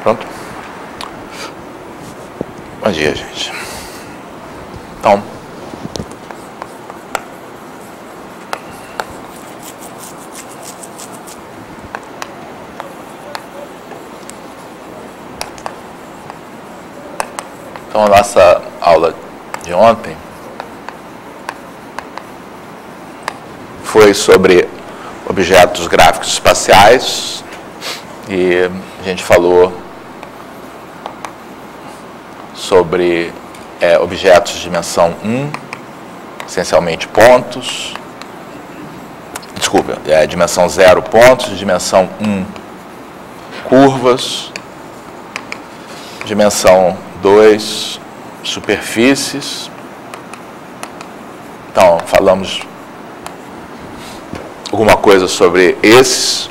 Pronto? Bom dia, gente. Então, a nossa aula de ontem foi sobre objetos gráficos espaciais e a gente falou sobre objetos de dimensão 1, essencialmente pontos, dimensão 0 pontos, dimensão 1 curvas, dimensão 2 superfícies. Então, falamos alguma coisa sobre esses.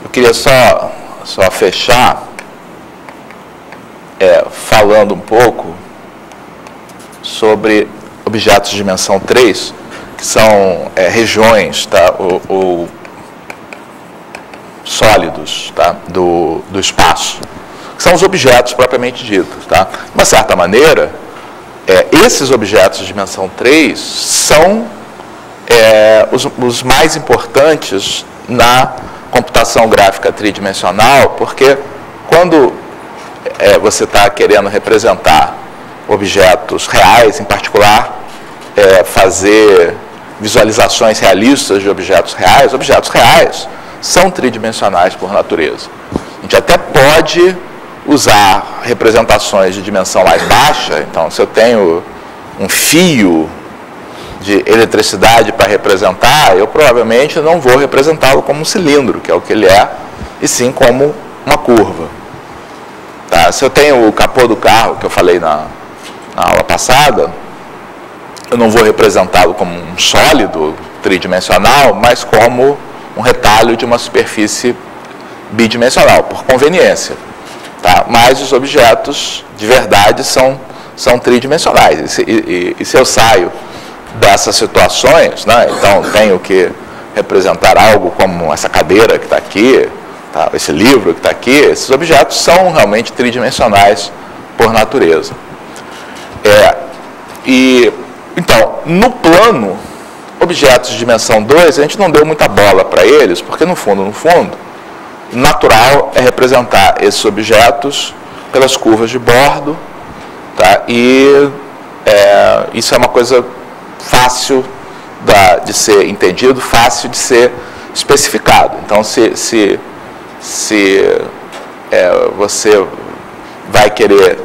Eu queria só fechar falando um pouco sobre objetos de dimensão 3, que são regiões, tá, ou sólidos, tá, do espaço, que são os objetos propriamente ditos. Tá? De uma certa maneira, esses objetos de dimensão 3 são os mais importantes na computação gráfica tridimensional, porque quando você está querendo representar objetos reais, em particular, fazer visualizações realistas de objetos reais são tridimensionais por natureza. A gente até pode usar representações de dimensão mais baixa. Então, se eu tenho um fio de eletricidade para representar, eu provavelmente não vou representá-lo como um cilindro, que é o que ele é, e sim como uma curva. Tá? Se eu tenho o capô do carro, que eu falei na aula passada, eu não vou representá-lo como um sólido tridimensional, mas como um retalho de uma superfície bidimensional, por conveniência. Tá? Mas os objetos de verdade são tridimensionais. E se eu saio dessas situações, né, então tenho que representar algo como essa cadeira que está aqui, tá, esse livro que está aqui, esses objetos são realmente tridimensionais por natureza. Então, no plano, objetos de dimensão 2, a gente não deu muita bola para eles, porque no fundo, natural é representar esses objetos pelas curvas de bordo, tá? E isso é uma coisa fácil de ser entendido, fácil de ser especificado. Então, se você vai querer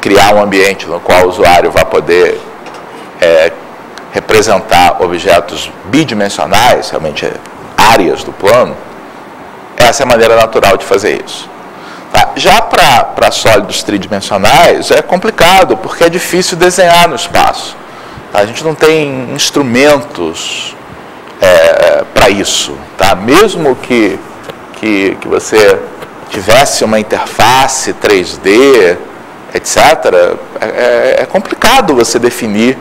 criar um ambiente no qual o usuário vai poder representar objetos bidimensionais, realmente áreas do plano, essa é a maneira natural de fazer isso. Tá? Já para sólidos tridimensionais é complicado, porque é difícil desenhar no espaço. Tá? A gente não tem instrumentos para isso. Tá? Mesmo que você tivesse uma interface 3D, etc., é complicado você definir,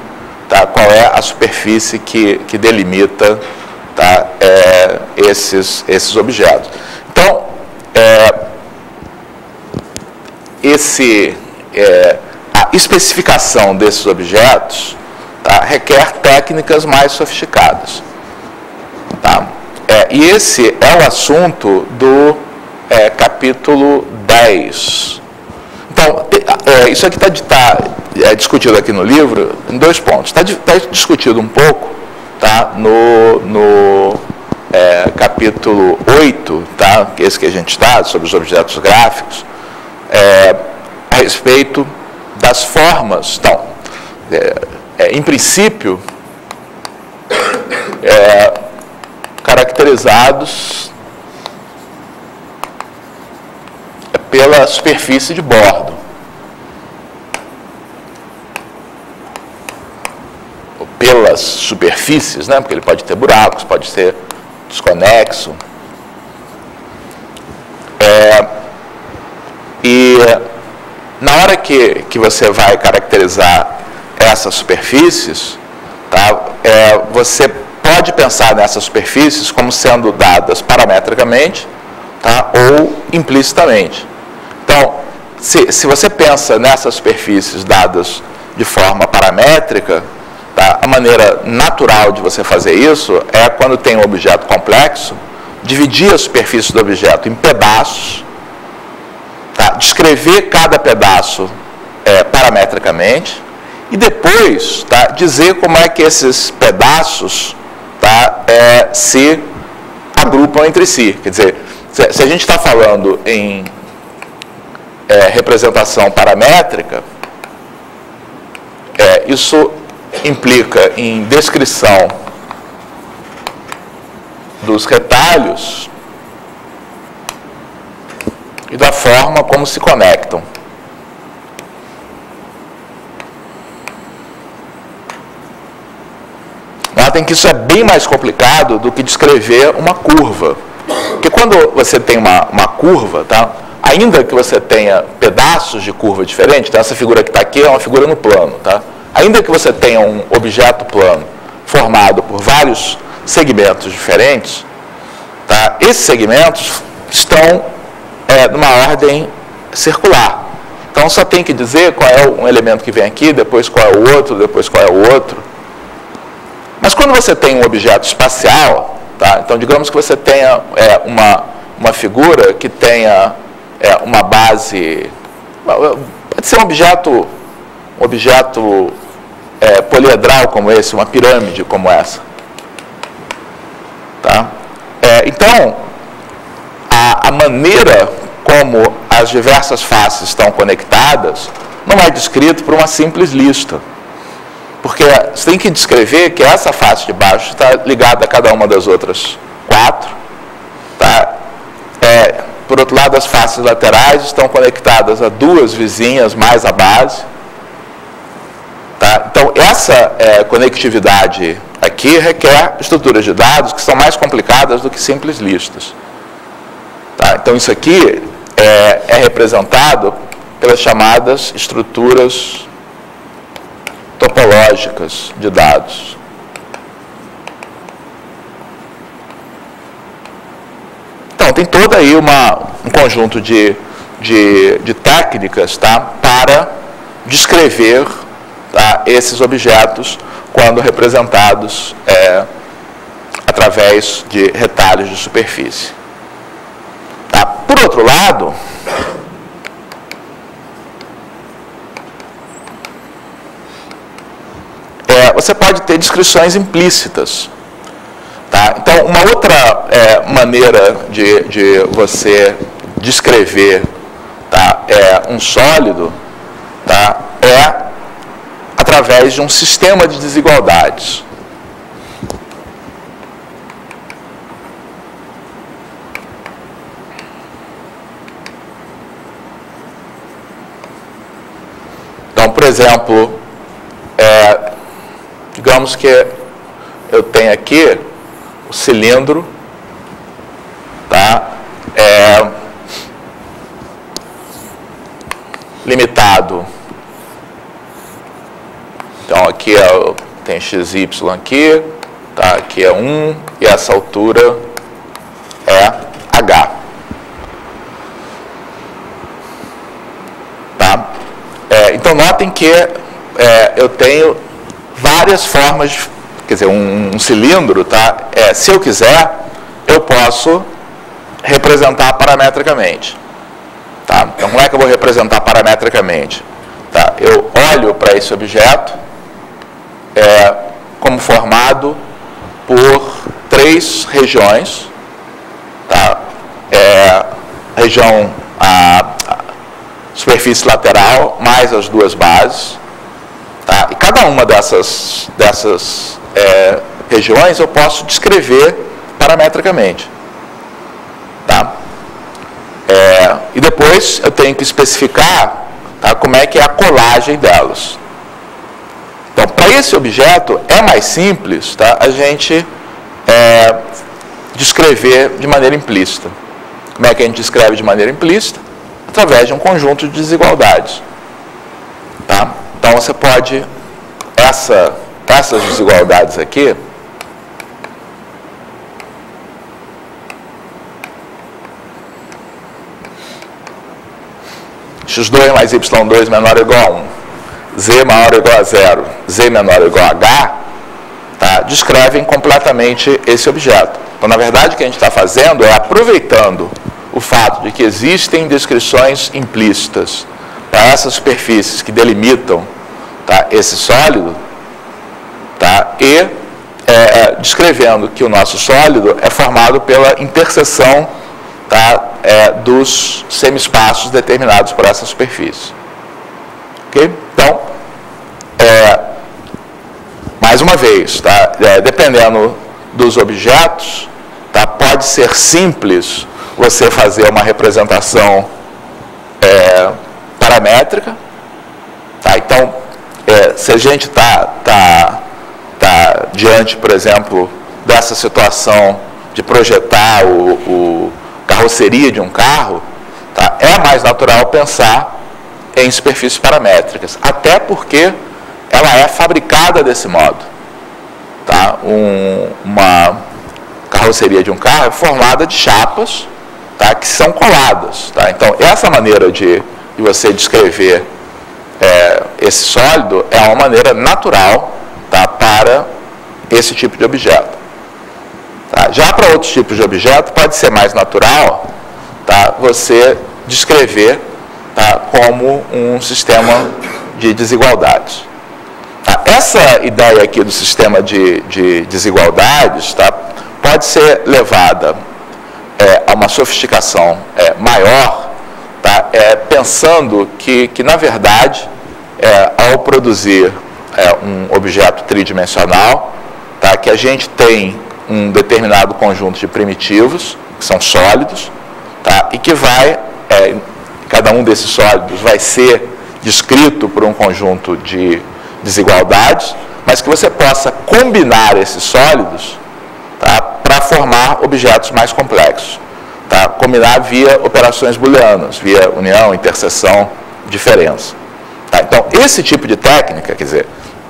tá, qual é a superfície que delimita, tá, esses objetos. Então, a especificação desses objetos, tá, requer técnicas mais sofisticadas. Tá? E esse é o assunto do capítulo 10. Então, isso aqui está discutido aqui no livro em 2 pontos. Está discutido um pouco, tá, no capítulo 8, tá, que é esse que a gente está, sobre os objetos gráficos, a respeito das formas. Então, em princípio, caracterizados pela superfície de bordo. Ou pelas superfícies, né? Porque ele pode ter buracos, pode ser desconexo. E na hora que você vai caracterizar essas superfícies, tá? Você pode pensar nessas superfícies como sendo dadas parametricamente, tá? Ou implicitamente. se você pensa nessas superfícies dadas de forma paramétrica, tá, a maneira natural de você fazer isso é, quando tem um objeto complexo, dividir a superfície do objeto em pedaços, tá, descrever cada pedaço parametricamente e depois, tá, dizer como é que esses pedaços, tá, se agrupam entre si. Quer dizer, se a gente está falando em representação paramétrica, isso implica em descrição dos retalhos e da forma como se conectam. Notem que isso é bem mais complicado do que descrever uma curva. Porque quando você tem uma curva, tá, ainda que você tenha pedaços de curva diferentes, então essa figura que está aqui é uma figura no plano, tá? Ainda que você tenha um objeto plano formado por vários segmentos diferentes, tá, esses segmentos estão numa ordem circular. Então só tem que dizer qual é um elemento que vem aqui, depois qual é o outro, depois qual é o outro. Mas quando você tem um objeto espacial, tá, então digamos que você tenha uma figura que tenha uma base, pode ser um objeto poliedral como esse, uma pirâmide como essa. Tá? Então, a maneira como as diversas faces estão conectadas não é descrito por uma simples lista. Porque você tem que descrever que essa face de baixo está ligada a cada uma das outras 4. Tá? Por outro lado, as faces laterais estão conectadas a 2 vizinhas mais a base. Tá? Então, essa conectividade aqui requer estruturas de dados que são mais complicadas do que simples listas. Tá? Então, isso aqui é representado pelas chamadas estruturas topológicas de dados. Então, tem todo aí um conjunto de técnicas, tá, para descrever, tá, esses objetos quando representados através de retalhos de superfície. Tá? Por outro lado, você pode ter descrições implícitas. Tá? Então, uma outra maneira de você descrever, tá, um sólido, tá, através de um sistema de desigualdades. Então, por exemplo, digamos que eu tenho aqui o cilindro, tá, limitado. Então, aqui tem XY aqui, tá, aqui é 1 e essa altura é H. Tá? Então, notem que eu tenho várias formas, quer dizer, um cilindro, tá? Se eu quiser, eu posso representar parametricamente. Tá? Então, como é que eu vou representar parametricamente? Tá? Eu olho para esse objeto como formado por 3 regiões. Tá? Região, a superfície lateral, mais as 2 bases. Tá? E cada uma dessas regiões eu posso descrever parametricamente. Tá? E depois eu tenho que especificar, tá, como é que é a colagem delas. Então, para esse objeto, é mais simples, tá, a gente descrever de maneira implícita. Como é que a gente descreve de maneira implícita? Através de um conjunto de desigualdades. Tá? Então, você pode, essas desigualdades aqui, x2 mais y2 menor ou igual a 1, z maior ou igual a 0, z menor ou igual a h, tá, descrevem completamente esse objeto. Então, na verdade, o que a gente está fazendo é aproveitando o fato de que existem descrições implícitas para essas superfícies que delimitam, tá, esse sólido, tá, e descrevendo que o nosso sólido é formado pela interseção, tá, dos semi-espaços determinados por essa superfície. Ok? Então, mais uma vez, tá, dependendo dos objetos, tá, pode ser simples você fazer uma representação paramétrica. Tá? Então, se a gente está diante, por exemplo, dessa situação de projetar a carroceria de um carro, tá, é mais natural pensar em superfícies paramétricas, até porque ela é fabricada desse modo. Tá? Uma carroceria de um carro é formada de chapas, tá, que são coladas. Tá? Então, essa maneira de você descrever esse sólido é uma maneira natural, tá, para esse tipo de objeto. Tá? Já para outros tipos de objeto, pode ser mais natural, tá, você descrever, tá, como um sistema de desigualdades. Tá? Essa ideia aqui do sistema de desigualdades, tá, pode ser levada a uma sofisticação maior, tá, pensando que, na verdade, ao produzir um objeto tridimensional, tá, que a gente tem um determinado conjunto de primitivos, que são sólidos, tá, e que cada um desses sólidos vai ser descrito por um conjunto de desigualdades, mas que você possa combinar esses sólidos, tá, para formar objetos mais complexos. Tá? Combinar via operações booleanas, via união, interseção, diferença. Tá? Então, esse tipo de técnica, quer dizer,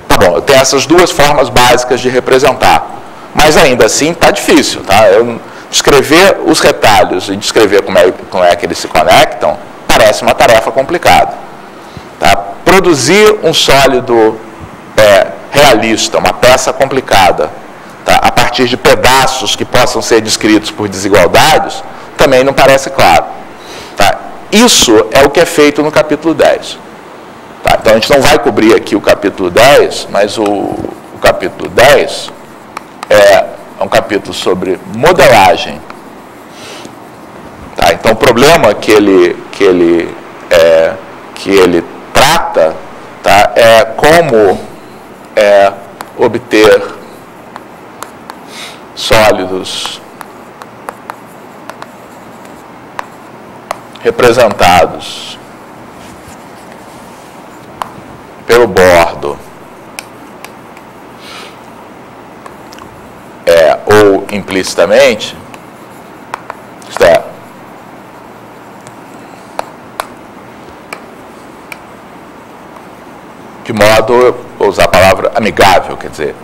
tá bom, eu tenho essas duas formas básicas de representar, mas ainda assim está difícil. Tá? Eu descrever os retalhos e descrever como é que eles se conectam parece uma tarefa complicada. Tá? Produzir um sólido realista, uma peça complicada, tá, a partir de pedaços que possam ser descritos por desigualdades, também não parece claro. Tá? Isso é o que é feito no capítulo 10. Tá? Então, a gente não vai cobrir aqui o capítulo 10, mas o capítulo 10 é um capítulo sobre modelagem. Tá? Então, o problema que ele trata, tá, é como obter sólidos representados pelo bordo ou implicitamente, isto é, de modo, vou usar a palavra amigável, quer dizer,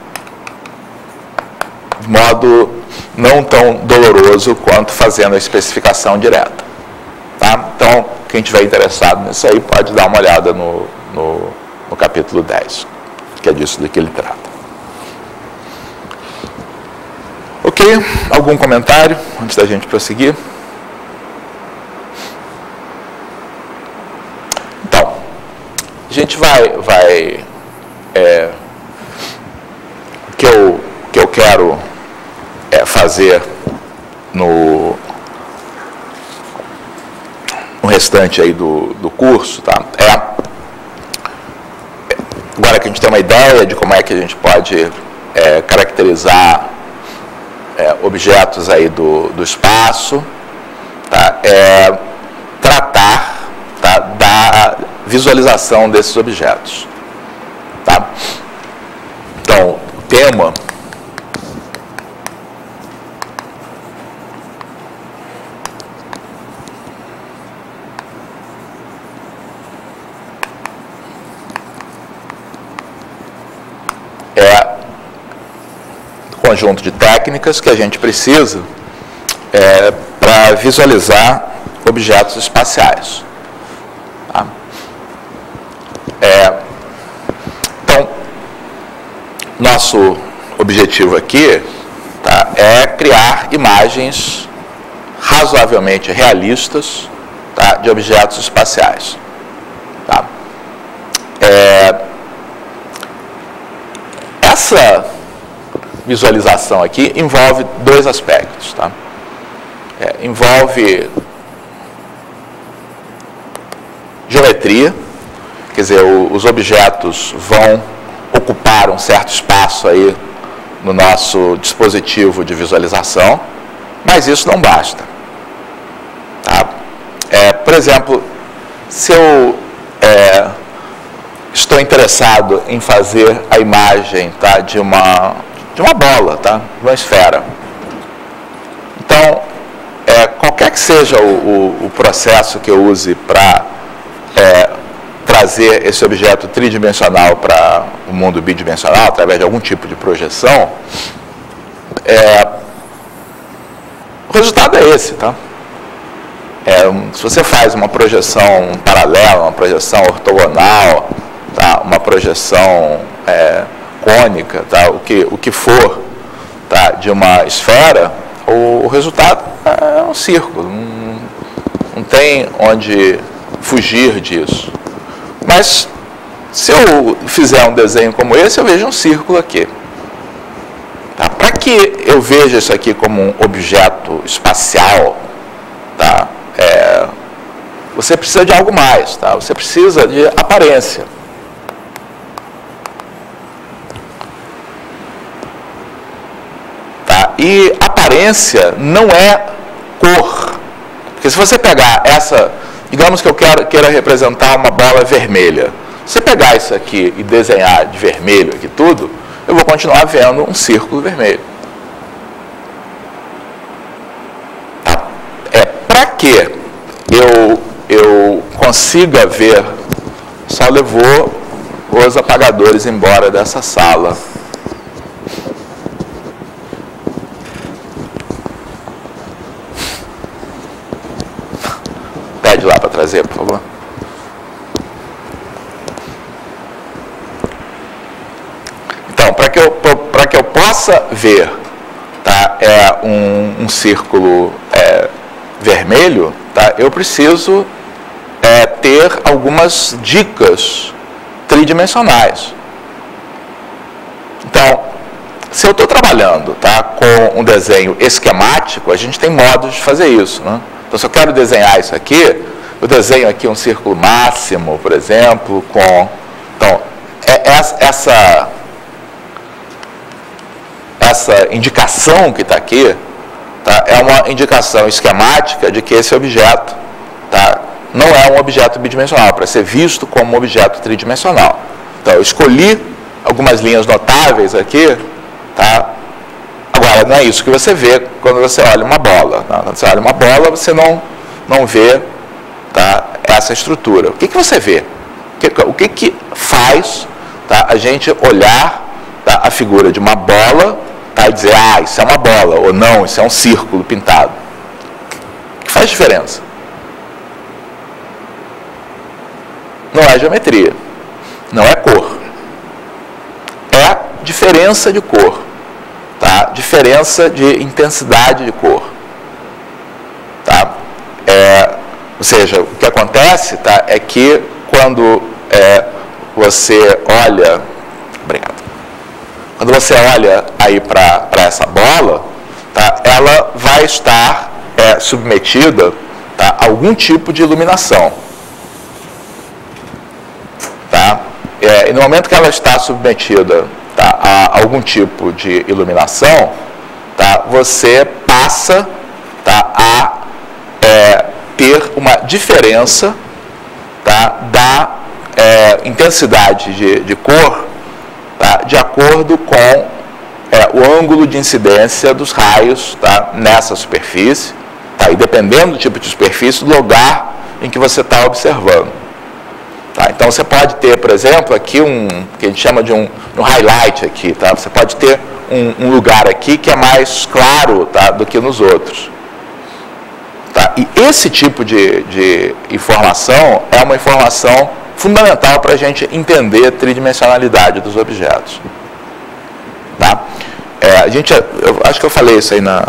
de modo não tão doloroso quanto fazendo a especificação direta. Tá? Então, quem estiver interessado nisso aí pode dar uma olhada no capítulo 10, que é disso de que ele trata. Ok? Algum comentário antes da gente prosseguir? Então, a gente vai o que eu quero fazer no restante aí do curso, tá? Agora que a gente tem uma ideia de como é que a gente pode caracterizar objetos aí do espaço, tá? Tratar, tá, da visualização desses objetos. Tá? Então, o tema conjunto de técnicas que a gente precisa para visualizar objetos espaciais. Tá? nosso objetivo aqui, tá, é criar imagens razoavelmente realistas, tá, de objetos espaciais. Tá? Essa visualização aqui envolve dois aspectos. Tá? Envolve geometria, quer dizer, os objetos vão ocupar um certo espaço aí no nosso dispositivo de visualização, mas isso não basta. Tá? Por exemplo, se eu estou interessado em fazer a imagem, tá, de uma bola, tá, de uma esfera. Então, qualquer que seja o processo que eu use para trazer esse objeto tridimensional para o mundo bidimensional, através de algum tipo de projeção, o resultado é esse, tá? Se você faz uma projeção paralela, uma projeção ortogonal, tá? Uma projeção cônica, tá? O que for, tá? De uma esfera, o resultado é um círculo, não tem onde fugir disso. Mas, se eu fizer um desenho como esse, eu vejo um círculo aqui. Tá? Para que eu veja isso aqui como um objeto espacial, tá? Você precisa de algo mais. Tá? Você precisa de aparência. Tá? E aparência não é cor. Porque se você pegar essa... Digamos que eu queira representar uma bola vermelha. Se você pegar isso aqui e desenhar de vermelho aqui tudo, eu vou continuar vendo um círculo vermelho. Tá? Para que eu consiga ver, só levou os apagadores embora dessa sala. Pede lá para trazer, por favor. Então, para que eu possa ver, tá, um círculo vermelho, tá, eu preciso ter algumas dicas tridimensionais. Então, se eu estou trabalhando, tá, com um desenho esquemático, a gente tem modos de fazer isso, né? Então, se eu quero desenhar isso aqui, eu desenho aqui um círculo máximo, por exemplo, com... Então, essa indicação que está aqui, tá, é uma indicação esquemática de que esse objeto, tá, não é um objeto bidimensional, para ser visto como um objeto tridimensional. Então, eu escolhi algumas linhas notáveis aqui, tá? Agora, não é isso que você vê quando você olha uma bola. Não? Quando você olha uma bola, você não vê, tá, essa estrutura. O que você vê? O que faz, tá, a gente olhar, tá, a figura de uma bola, tá, e dizer, isso é uma bola, ou não, isso é um círculo pintado? O que faz diferença? Não é geometria, não é cor. É diferença de cor. Tá? Diferença de intensidade de cor. Tá? Ou seja, o que acontece, tá, é que quando você olha... Obrigado. Quando você olha aí para essa bola, tá, ela vai estar submetida, tá, a algum tipo de iluminação. Tá? E no momento que ela está submetida, tá, a algum tipo de iluminação, tá, você passa, tá, a ter uma diferença, tá, da intensidade de cor, tá, de acordo com o ângulo de incidência dos raios, tá, nessa superfície, tá, e dependendo do tipo de superfície, do lugar em que você está observando. Tá? Então, você pode ter, por exemplo, aqui que a gente chama de um highlight aqui. Tá? Você pode ter um lugar aqui que é mais claro, tá, do que nos outros. Tá? E esse tipo de informação é uma informação fundamental para a gente entender a tridimensionalidade dos objetos. eu acho que eu falei isso aí nas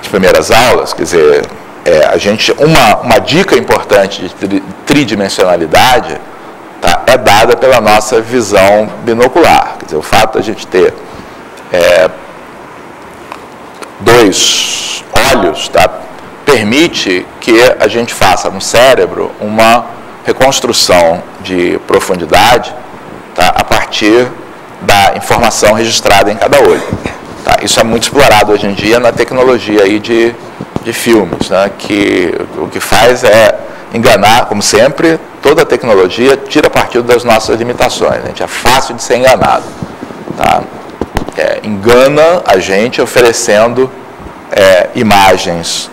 primeiras aulas, quer dizer, uma dica importante de tridimensionalidade, tá, é dada pela nossa visão binocular. Quer dizer, o fato de a gente ter dois olhos, tá, permite que a gente faça no cérebro uma reconstrução de profundidade, tá, a partir da informação registrada em cada olho. Tá? Isso é muito explorado hoje em dia na tecnologia aí de filmes, né, que o que faz é enganar, como sempre, toda a tecnologia tira partido das nossas limitações. A gente é fácil de ser enganado. Tá? Engana a gente oferecendo imagens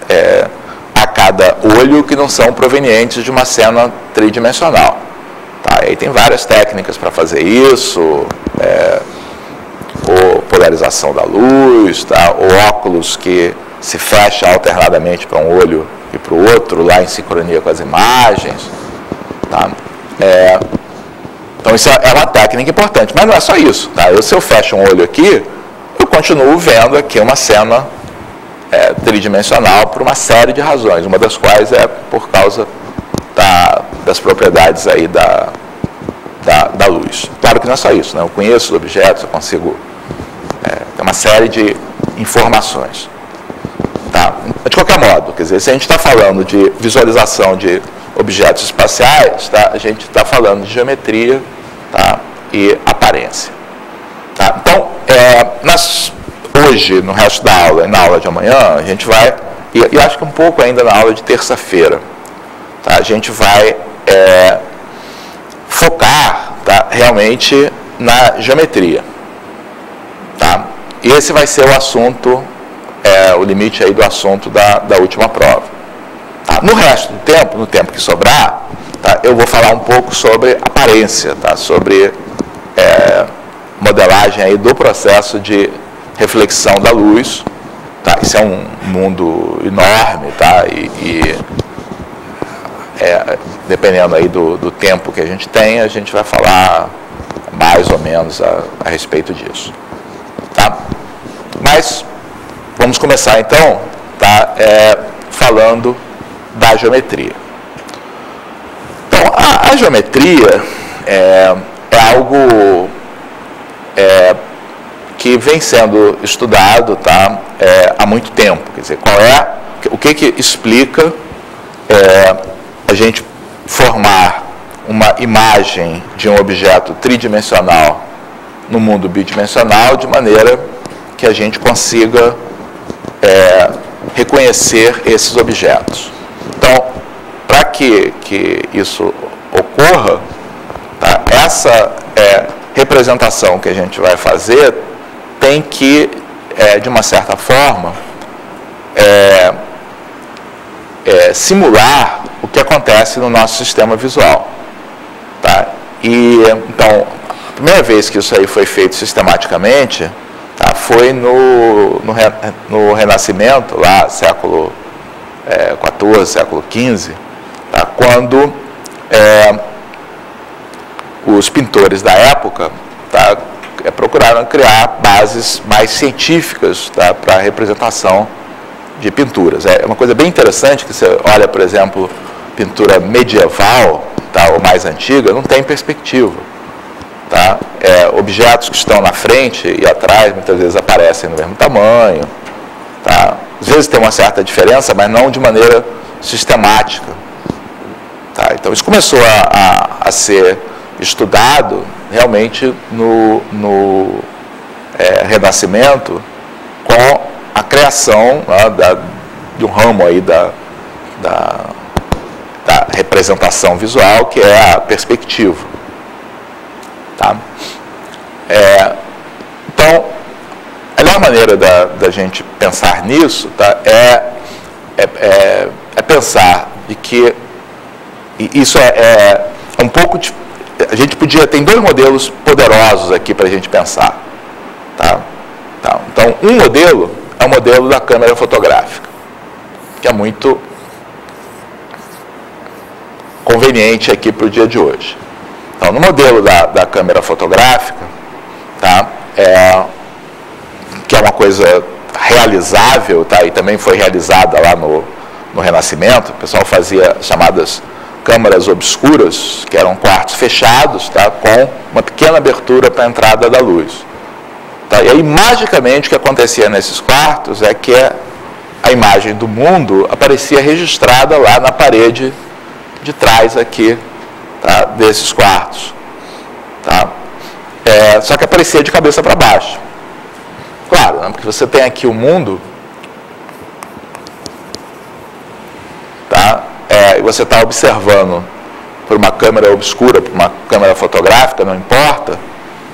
a cada olho que não são provenientes de uma cena tridimensional. Tá? E aí tem várias técnicas para fazer isso, ou polarização da luz, tá? Ou óculos que se fecha alternadamente para um olho e para o outro, lá em sincronia com as imagens. Tá? Então isso é uma técnica importante, mas não é só isso. Tá? Se eu fecho um olho aqui, eu continuo vendo aqui uma cena tridimensional por uma série de razões, uma das quais é por causa das propriedades aí da luz. Claro que não é só isso, né? Eu conheço os objetos, eu consigo ter uma série de informações. Tá? De qualquer modo, quer dizer, se a gente está falando de visualização de objetos espaciais, tá? A gente está falando de geometria, tá? E aparência. Tá? Então, hoje, no resto da aula e na aula de amanhã, a gente vai, e acho que um pouco ainda na aula de terça-feira, tá? A gente vai focar, tá, realmente na geometria. Tá? E esse vai ser o assunto, o limite aí do assunto da última prova. Tá? No resto do tempo, no tempo que sobrar, tá, eu vou falar um pouco sobre aparência, tá? Sobre modelagem aí do processo de reflexão da luz. Tá? Isso é um mundo enorme, tá? Dependendo aí do tempo que a gente tem, a gente vai falar mais ou menos a respeito disso. Tá? Mas vamos começar então, tá, falando da geometria. Então, a geometria é algo que vem sendo estudado, tá, há muito tempo. Quer dizer, o que explica a gente formar uma imagem de um objeto tridimensional no mundo bidimensional, de maneira que a gente consiga reconhecer esses objetos. Então, para que isso ocorra, tá, essa representação que a gente vai fazer tem que, de uma certa forma, simular o que acontece no nosso sistema visual. Tá? Então, a primeira vez que isso aí foi feito sistematicamente, tá, foi no Renascimento, lá século XIV, século XV, tá, quando os pintores da época, tá, procuraram criar bases mais científicas, tá, para a representação de pinturas. É uma coisa bem interessante que você olha, por exemplo, pintura medieval, tá, ou mais antiga, não tem perspectiva. Tá? Objetos que estão na frente e atrás muitas vezes aparecem no mesmo tamanho. Tá? Às vezes tem uma certa diferença, mas não de maneira sistemática. Tá? Então isso começou a ser estudado realmente no Renascimento, com a criação, né, de um ramo aí da representação visual, que é a perspectiva. Tá? Então, a melhor maneira da gente pensar nisso, tá, é pensar de que isso é um pouco de, a gente tem dois modelos poderosos aqui para a gente pensar. Tá? Tá? Então, um modelo é o modelo da câmera fotográfica, que é muito conveniente aqui para o dia de hoje. Então, no modelo da câmera fotográfica, tá? Que é uma coisa realizável, tá? E também foi realizada lá no Renascimento. O pessoal fazia chamadas câmaras obscuras, que eram quartos fechados, tá? Com uma pequena abertura para a entrada da luz. Tá? E aí, magicamente, o que acontecia nesses quartos é que a imagem do mundo aparecia registrada lá na parede de trás aqui, tá? Desses quartos. Tá? Só que aparecia de cabeça para baixo. Claro, né? Porque você tem aqui o mundo, tá? E você está observando por uma câmera obscura, por uma câmera fotográfica, não importa.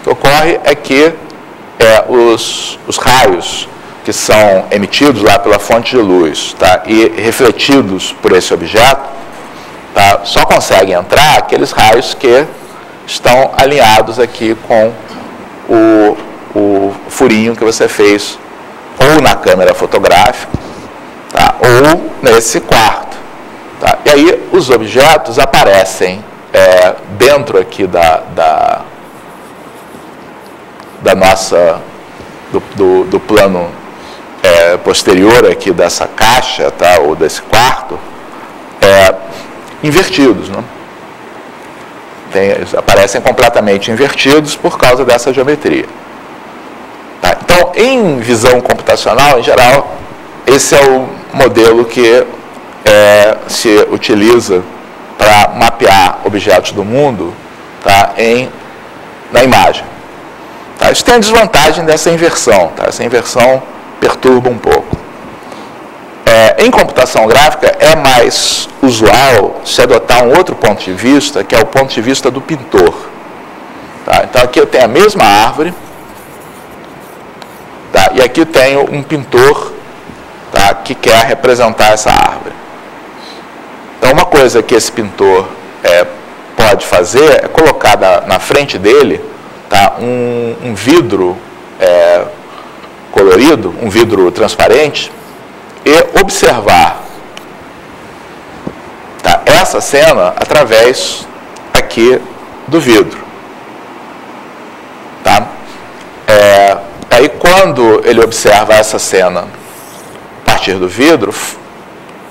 O que ocorre é que os raios que são emitidos lá pela fonte de luz, tá? E refletidos por esse objeto, tá? Só conseguem entrar aqueles raios que estão alinhados aqui com o furinho que você fez ou na câmera fotográfica, tá? Ou nesse quarto. Tá? E aí os objetos aparecem dentro aqui da nossa, do plano posterior aqui dessa caixa, tá? Ou desse quarto, invertidos, né? Eles aparecem completamente invertidos por causa dessa geometria. Tá? Então, em visão computacional, em geral, esse é o modelo que se utiliza para mapear objetos do mundo, tá? Na imagem. Tá? Isso tem a desvantagem dessa inversão. Tá? Essa inversão perturba um pouco. Em computação gráfica, é mais usual se adotar um outro ponto de vista, que é o ponto de vista do pintor. Tá? Então, aqui eu tenho a mesma árvore, tá? E aqui eu tenho um pintor, tá? Que quer representar essa árvore. Então, uma coisa que esse pintor pode fazer é colocar na frente dele, tá? um vidro colorido, um vidro transparente, e observar, tá? Essa cena através aqui do vidro. Tá? Aí quando ele observa essa cena a partir do vidro,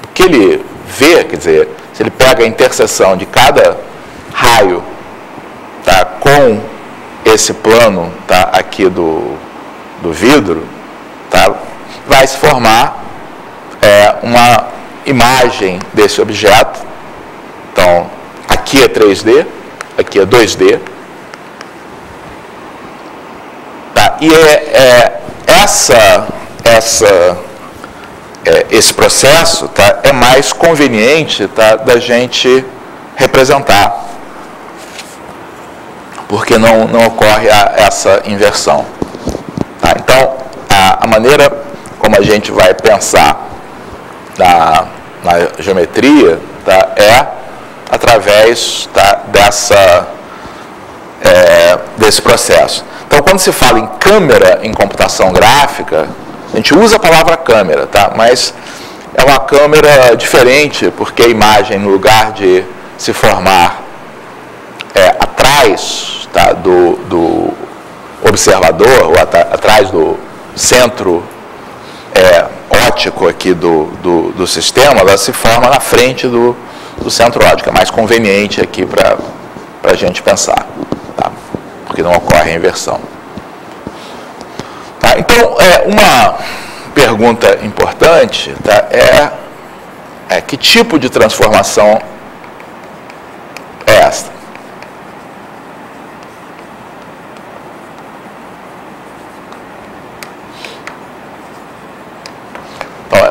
o que ele vê, quer dizer, se ele pega a interseção de cada raio, tá? Com esse plano, tá? Aqui do vidro, tá? Vai se formar uma imagem desse objeto. Então, aqui é 3D, aqui é 2D. Tá? E esse processo, tá? É mais conveniente, tá? Da gente representar, porque não ocorre essa inversão. Tá? Então, a maneira como a gente vai pensar na geometria, tá? Através, tá? Desse processo. Então, quando se fala em câmera em computação gráfica, a gente usa a palavra câmera, tá? Mas é uma câmera diferente, porque a imagem, no lugar de se formar atrás, tá? do observador, ou atrás do centro óptico aqui do sistema, ela se forma na frente do centro óptico. É mais conveniente aqui para a gente pensar, tá? Porque não ocorre a inversão. Tá? Então, uma pergunta importante, tá? Que tipo de transformação é esta?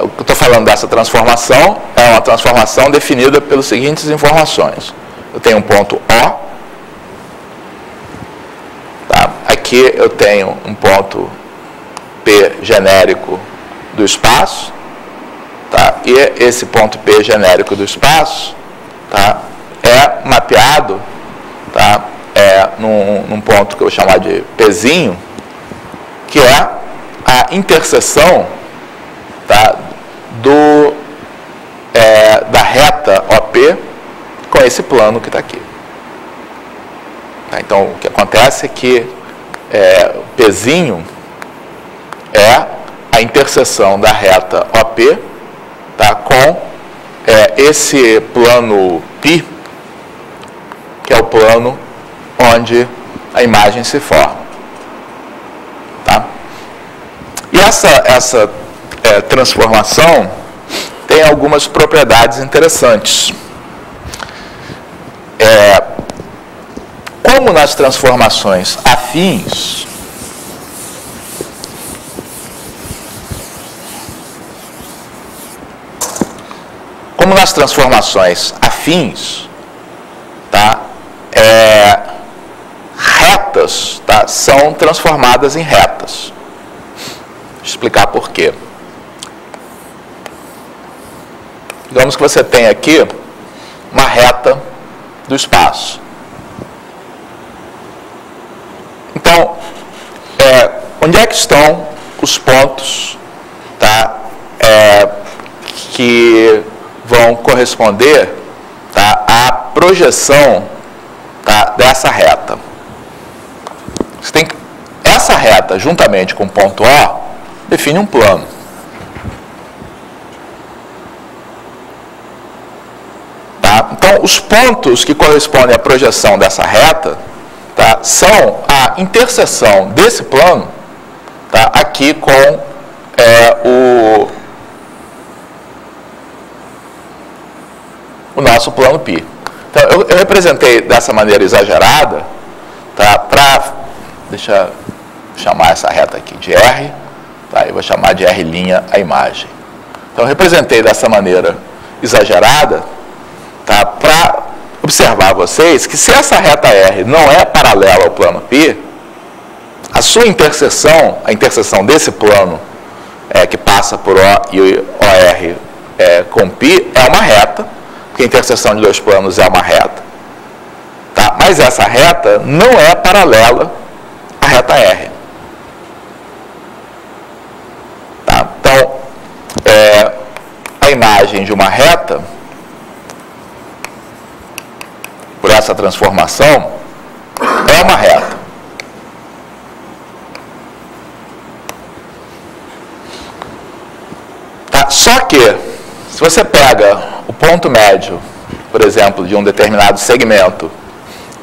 Eu estou falando dessa transformação, é uma transformação definida pelas seguintes informações. Eu tenho um ponto O, tá? Aqui eu tenho um ponto P genérico do espaço, tá? E esse ponto P genérico do espaço, tá? É mapeado, tá? Num ponto que eu vou chamar de Pzinho, que é a interseção, tá? Da reta OP com esse plano que está aqui. Tá? Então, o que acontece é que Pzinho é a interseção da reta OP, tá, com esse plano π, que é o plano onde a imagem se forma. Tá? E essa transformação tem algumas propriedades interessantes. Como nas transformações afins, tá, retas, tá, são transformadas em retas. Vou explicar por quê. Digamos que você tem aqui uma reta do espaço. Então, onde é que estão os pontos, tá, que vão corresponder, tá, à projeção, tá, dessa reta? Você tem essa reta, juntamente com o ponto O, define um plano. Tá? Então, os pontos que correspondem à projeção dessa reta, tá, são a interseção desse plano, tá, aqui com o nosso plano π. Então, eu representei dessa maneira exagerada, tá, deixa eu chamar essa reta aqui de R, tá, eu vou chamar de R' a imagem. Então, eu representei dessa maneira exagerada, tá, para observar a vocês que se essa reta R não é paralela ao plano π, a sua interseção, a interseção desse plano que passa por O e OR com π é uma reta, porque a interseção de dois planos é uma reta. Tá? Mas essa reta não é paralela à reta R. Tá? Então, a imagem de uma reta, por essa transformação, é uma reta. Tá? Só que, se você pega o ponto médio, por exemplo, de um determinado segmento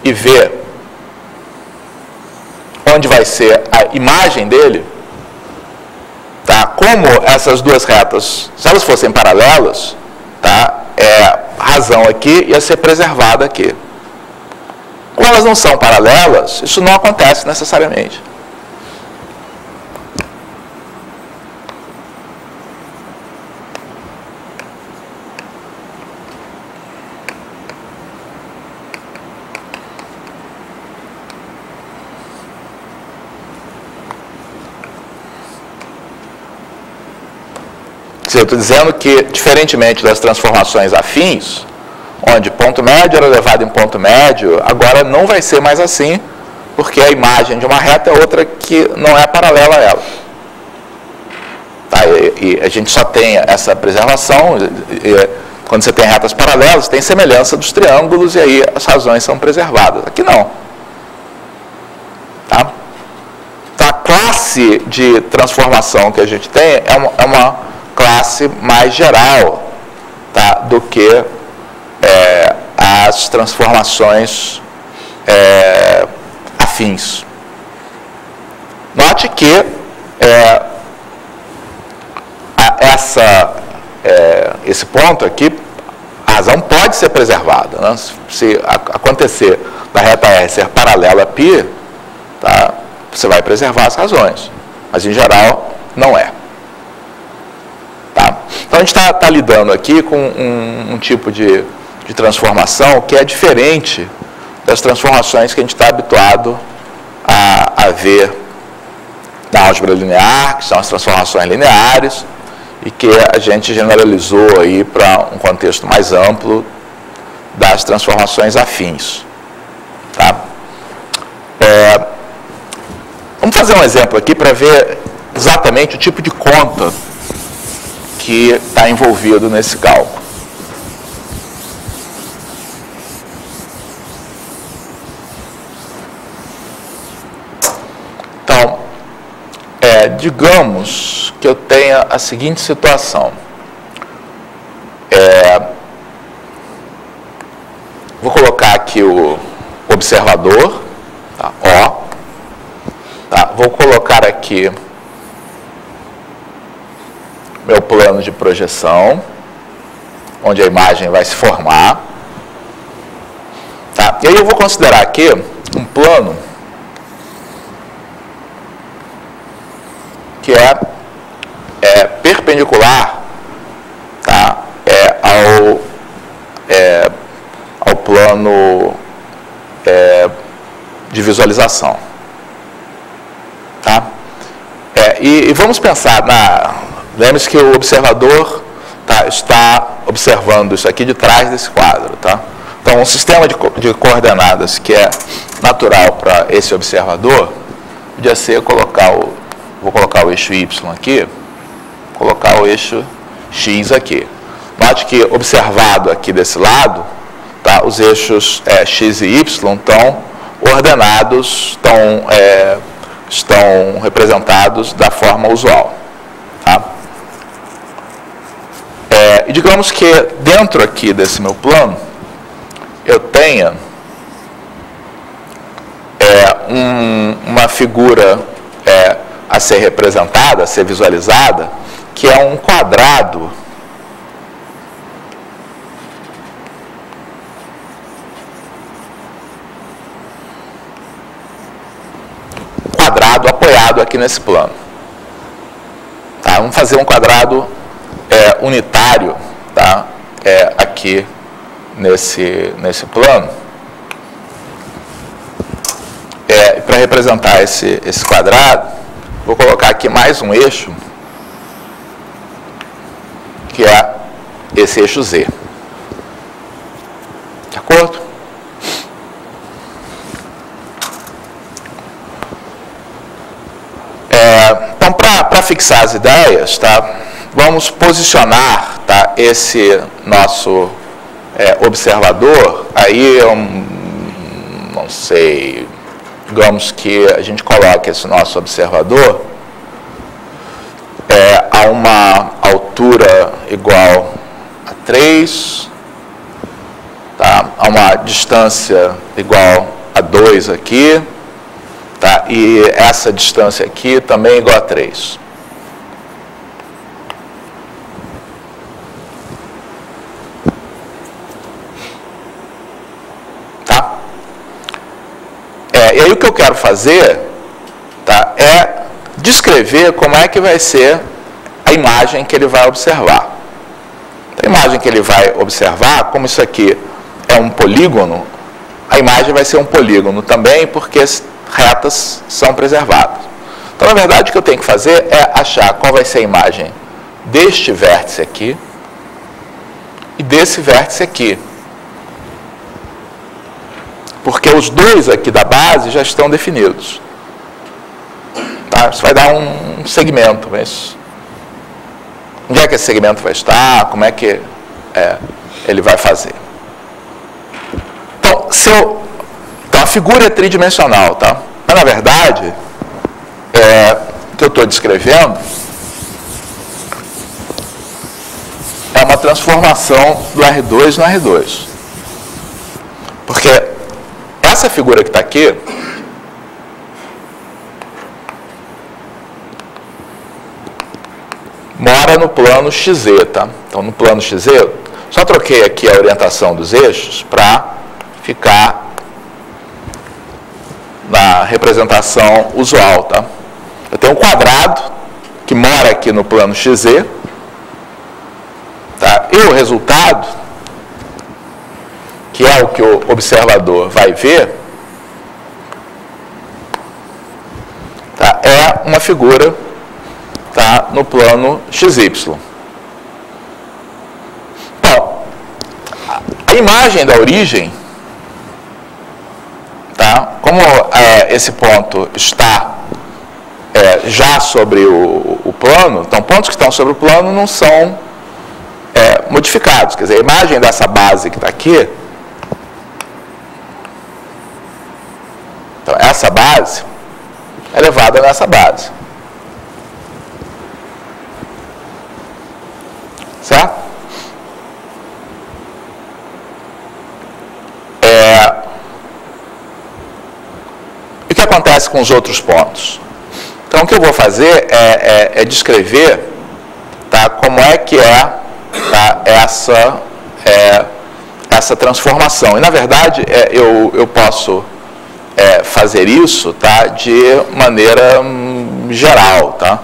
e vê onde vai ser a imagem dele, tá? Como essas duas retas, se elas fossem paralelas, tá? A razão aqui ia ser preservada aqui. Como elas não são paralelas, isso não acontece necessariamente. Eu estou dizendo que, diferentemente das transformações afins, onde ponto médio era levado em ponto médio, agora não vai ser mais assim, porque a imagem de uma reta é outra que não é paralela a ela. Tá? E a gente só tem essa preservação, quando você tem retas paralelas, tem semelhança dos triângulos, e aí as razões são preservadas. Aqui não. Tá? Então, a classe de transformação que a gente tem é uma classe mais geral, tá, do que as transformações afins. Note que esse ponto aqui, a razão pode ser preservada, né? Se acontecer da reta R ser paralela a π, tá, você vai preservar as razões, mas em geral não é. Então, a gente está lidando aqui com um tipo de transformação que é diferente das transformações que a gente está habituado a ver na álgebra linear, que são as transformações lineares, e que a gente generalizou aí para um contexto mais amplo das transformações afins. Tá? Vamos fazer um exemplo aqui para ver exatamente o tipo de conta que está envolvido nesse cálculo. digamos que eu tenha a seguinte situação. Vou colocar aqui o observador, tá? O. Tá? Vou colocar aqui meu plano de projeção, onde a imagem vai se formar. Tá? E aí eu vou considerar aqui um plano que é perpendicular, tá? Ao plano de visualização. Tá? E vamos pensar lembre-se que o observador, tá, está observando isso aqui de trás desse quadro. Tá? Então, um sistema de coordenadas que é natural para esse observador podia ser vou colocar o eixo Y aqui, colocar o eixo X aqui. Note que, observado aqui desse lado, tá, os eixos X e Y estão ordenados, estão representados da forma usual. Tá? E digamos que dentro aqui desse meu plano, eu tenha uma figura a ser representada, a ser visualizada, que é um quadrado apoiado aqui nesse plano. Tá? Vamos fazer um quadrado unitário, tá? Aqui nesse plano. Para representar esse quadrado, vou colocar aqui mais um eixo, que é esse eixo Z. De acordo? Então, para fixar as ideias, tá, vamos posicionar, tá, esse nosso observador, aí eu não sei, digamos que a gente coloca esse nosso observador a uma altura igual a 3, tá, a uma distância igual a 2 aqui, tá, e essa distância aqui também igual a 3. E aí o que eu quero fazer, tá, é descrever como é que vai ser a imagem que ele vai observar. A imagem que ele vai observar, como isso aqui é um polígono, a imagem vai ser um polígono também, porque as retas são preservadas. Então, na verdade, o que eu tenho que fazer é achar qual vai ser a imagem deste vértice aqui e desse vértice aqui. Porque os dois aqui da base já estão definidos. Tá? Isso vai dar um segmento, mas onde é que esse segmento vai estar? Como é que ele vai fazer? Então, a figura é tridimensional, tá? Mas, na verdade, o que eu estou descrevendo é uma transformação do R2 no R2. Porque essa figura que está aqui mora no plano XZ, tá? Então, no plano XZ, só troquei aqui a orientação dos eixos para ficar na representação usual, tá? Eu tenho um quadrado que mora aqui no plano XZ, tá? E o resultado, que é o que o observador vai ver, tá, é uma figura, tá, no plano XY. Então, a imagem da origem, tá, como esse ponto está já sobre o plano, então pontos que estão sobre o plano não são modificados. Quer dizer, a imagem dessa base que está aqui, então, essa base é levada nessa base. Certo? E o que acontece com os outros pontos? Então, o que eu vou fazer é descrever, tá, como é que tá, essa transformação. E, na verdade, eu posso fazer isso, tá, de maneira geral. Tá?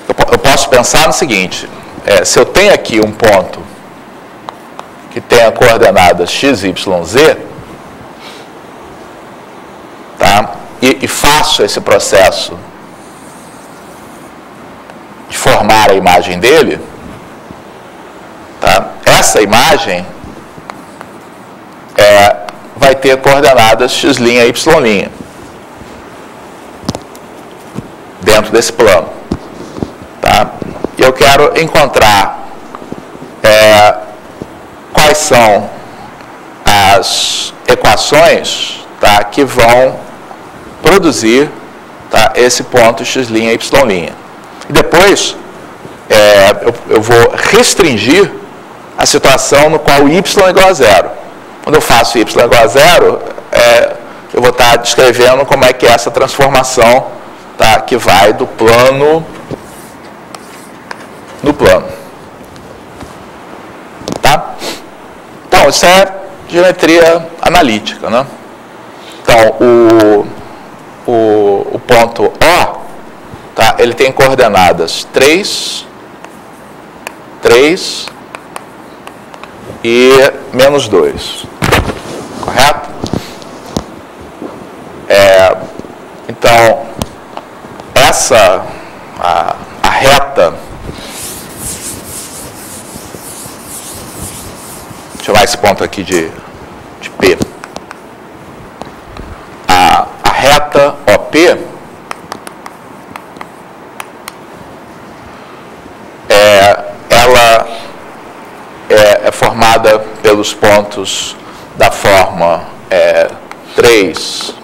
Eu posso pensar no seguinte, se eu tenho aqui um ponto que tenha coordenadas x, y, z, tá, e faço esse processo de formar a imagem dele, tá, essa imagem vai ter coordenadas x', y', dentro desse plano. Tá? E eu quero encontrar quais são as equações, tá, que vão produzir, tá, esse ponto x', y'. E depois eu vou restringir a situação no qual y é igual a zero. Quando eu faço y igual a zero, eu vou estar descrevendo como é que é essa transformação, tá, que vai do plano no plano. Tá? Então, isso é geometria analítica, né? Então, o ponto O, tá, ele tem coordenadas 3 e menos 2. Correto? Então, a reta, vou chamar esse ponto aqui de P. A reta OP ela é formada pelos pontos da forma 3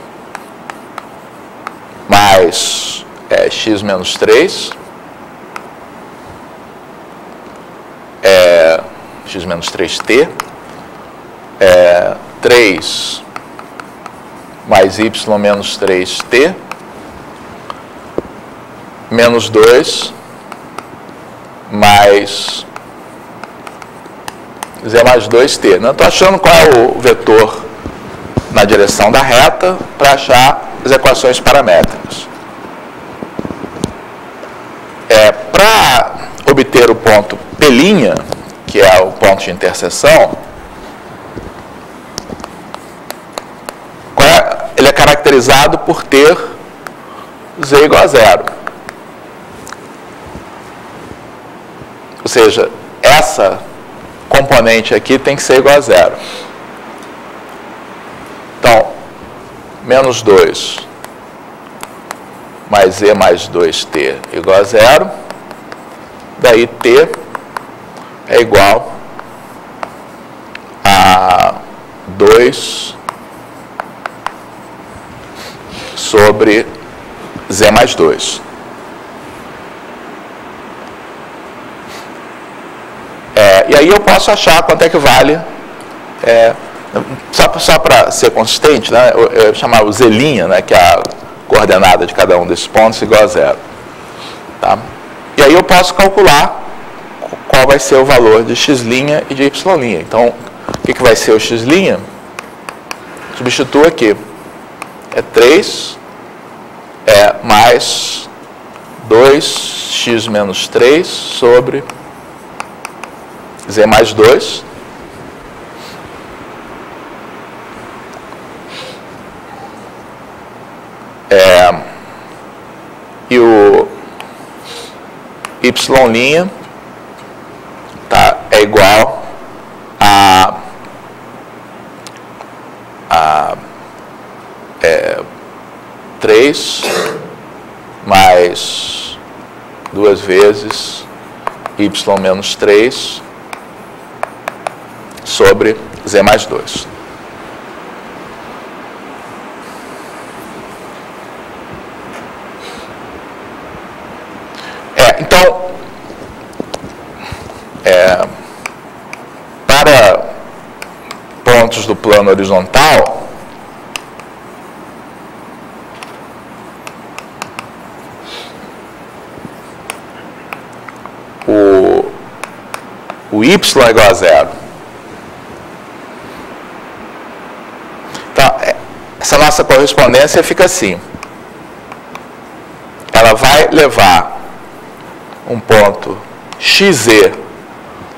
mais x menos 3, x menos 3t, 3 mais y menos 3t, menos 2 mais z mais 2t. Não estou achando qual é o vetor na direção da reta para achar as equações paramétricas. Para obter o ponto P', que é o ponto de interseção, ele é caracterizado por ter z igual a zero. Ou seja, essa componente aqui tem que ser igual a zero. Então, menos 2 mais z mais 2t igual a zero. Daí t é igual a 2 sobre z mais 2. E aí eu posso achar quanto é que vale, só para ser consistente, né, eu chamava o z', né, que é a coordenada de cada um desses pontos, igual a zero. Tá? E aí eu posso calcular qual vai ser o valor de x' e de y'. Então, o que vai ser o x'? Substitua aqui. 3 mais 2x menos 3 sobre z mais 2. E o y' tá, é igual a 3 mais 2 vezes y menos 3 sobre z mais 2. Então, para pontos do plano horizontal, o y é igual a zero. Então, essa nossa correspondência fica assim. Ela vai levar um ponto XZ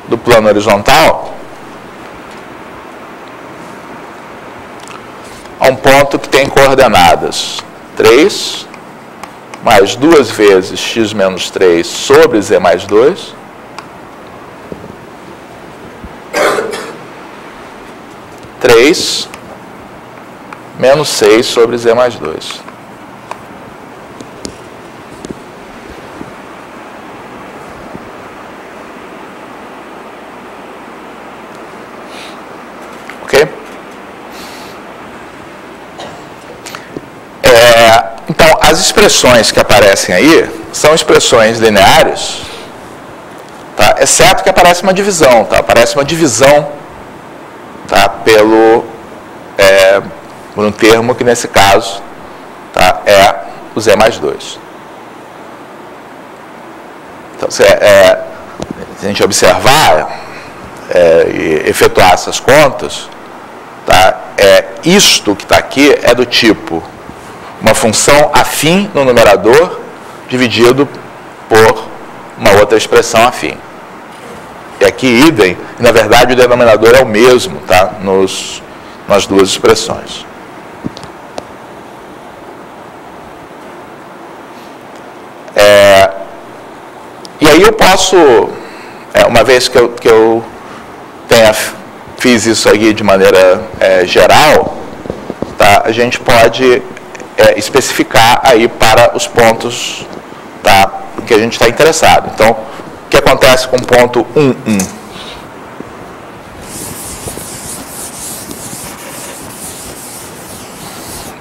do plano horizontal a um ponto que tem coordenadas 3 mais 2 vezes x menos 3 sobre z mais 2 3 menos 6 sobre z mais 2. Ok? Então, as expressões que aparecem aí são expressões lineares, tá? Exceto que aparece uma divisão, tá? Aparece uma divisão, tá? Por um termo que, nesse caso, tá? É o z mais 2. Então, se a gente observar e efetuar essas contas, tá? Isto que está aqui é do tipo uma função afim no numerador dividido por uma outra expressão afim. E aqui, idem, na verdade, o denominador é o mesmo, tá? Nas duas expressões. E aí eu posso, uma vez que eu fiz isso aqui de maneira geral, tá? A gente pode especificar aí para os pontos, tá? Que a gente está interessado. Então, o que acontece com o ponto 1, 1?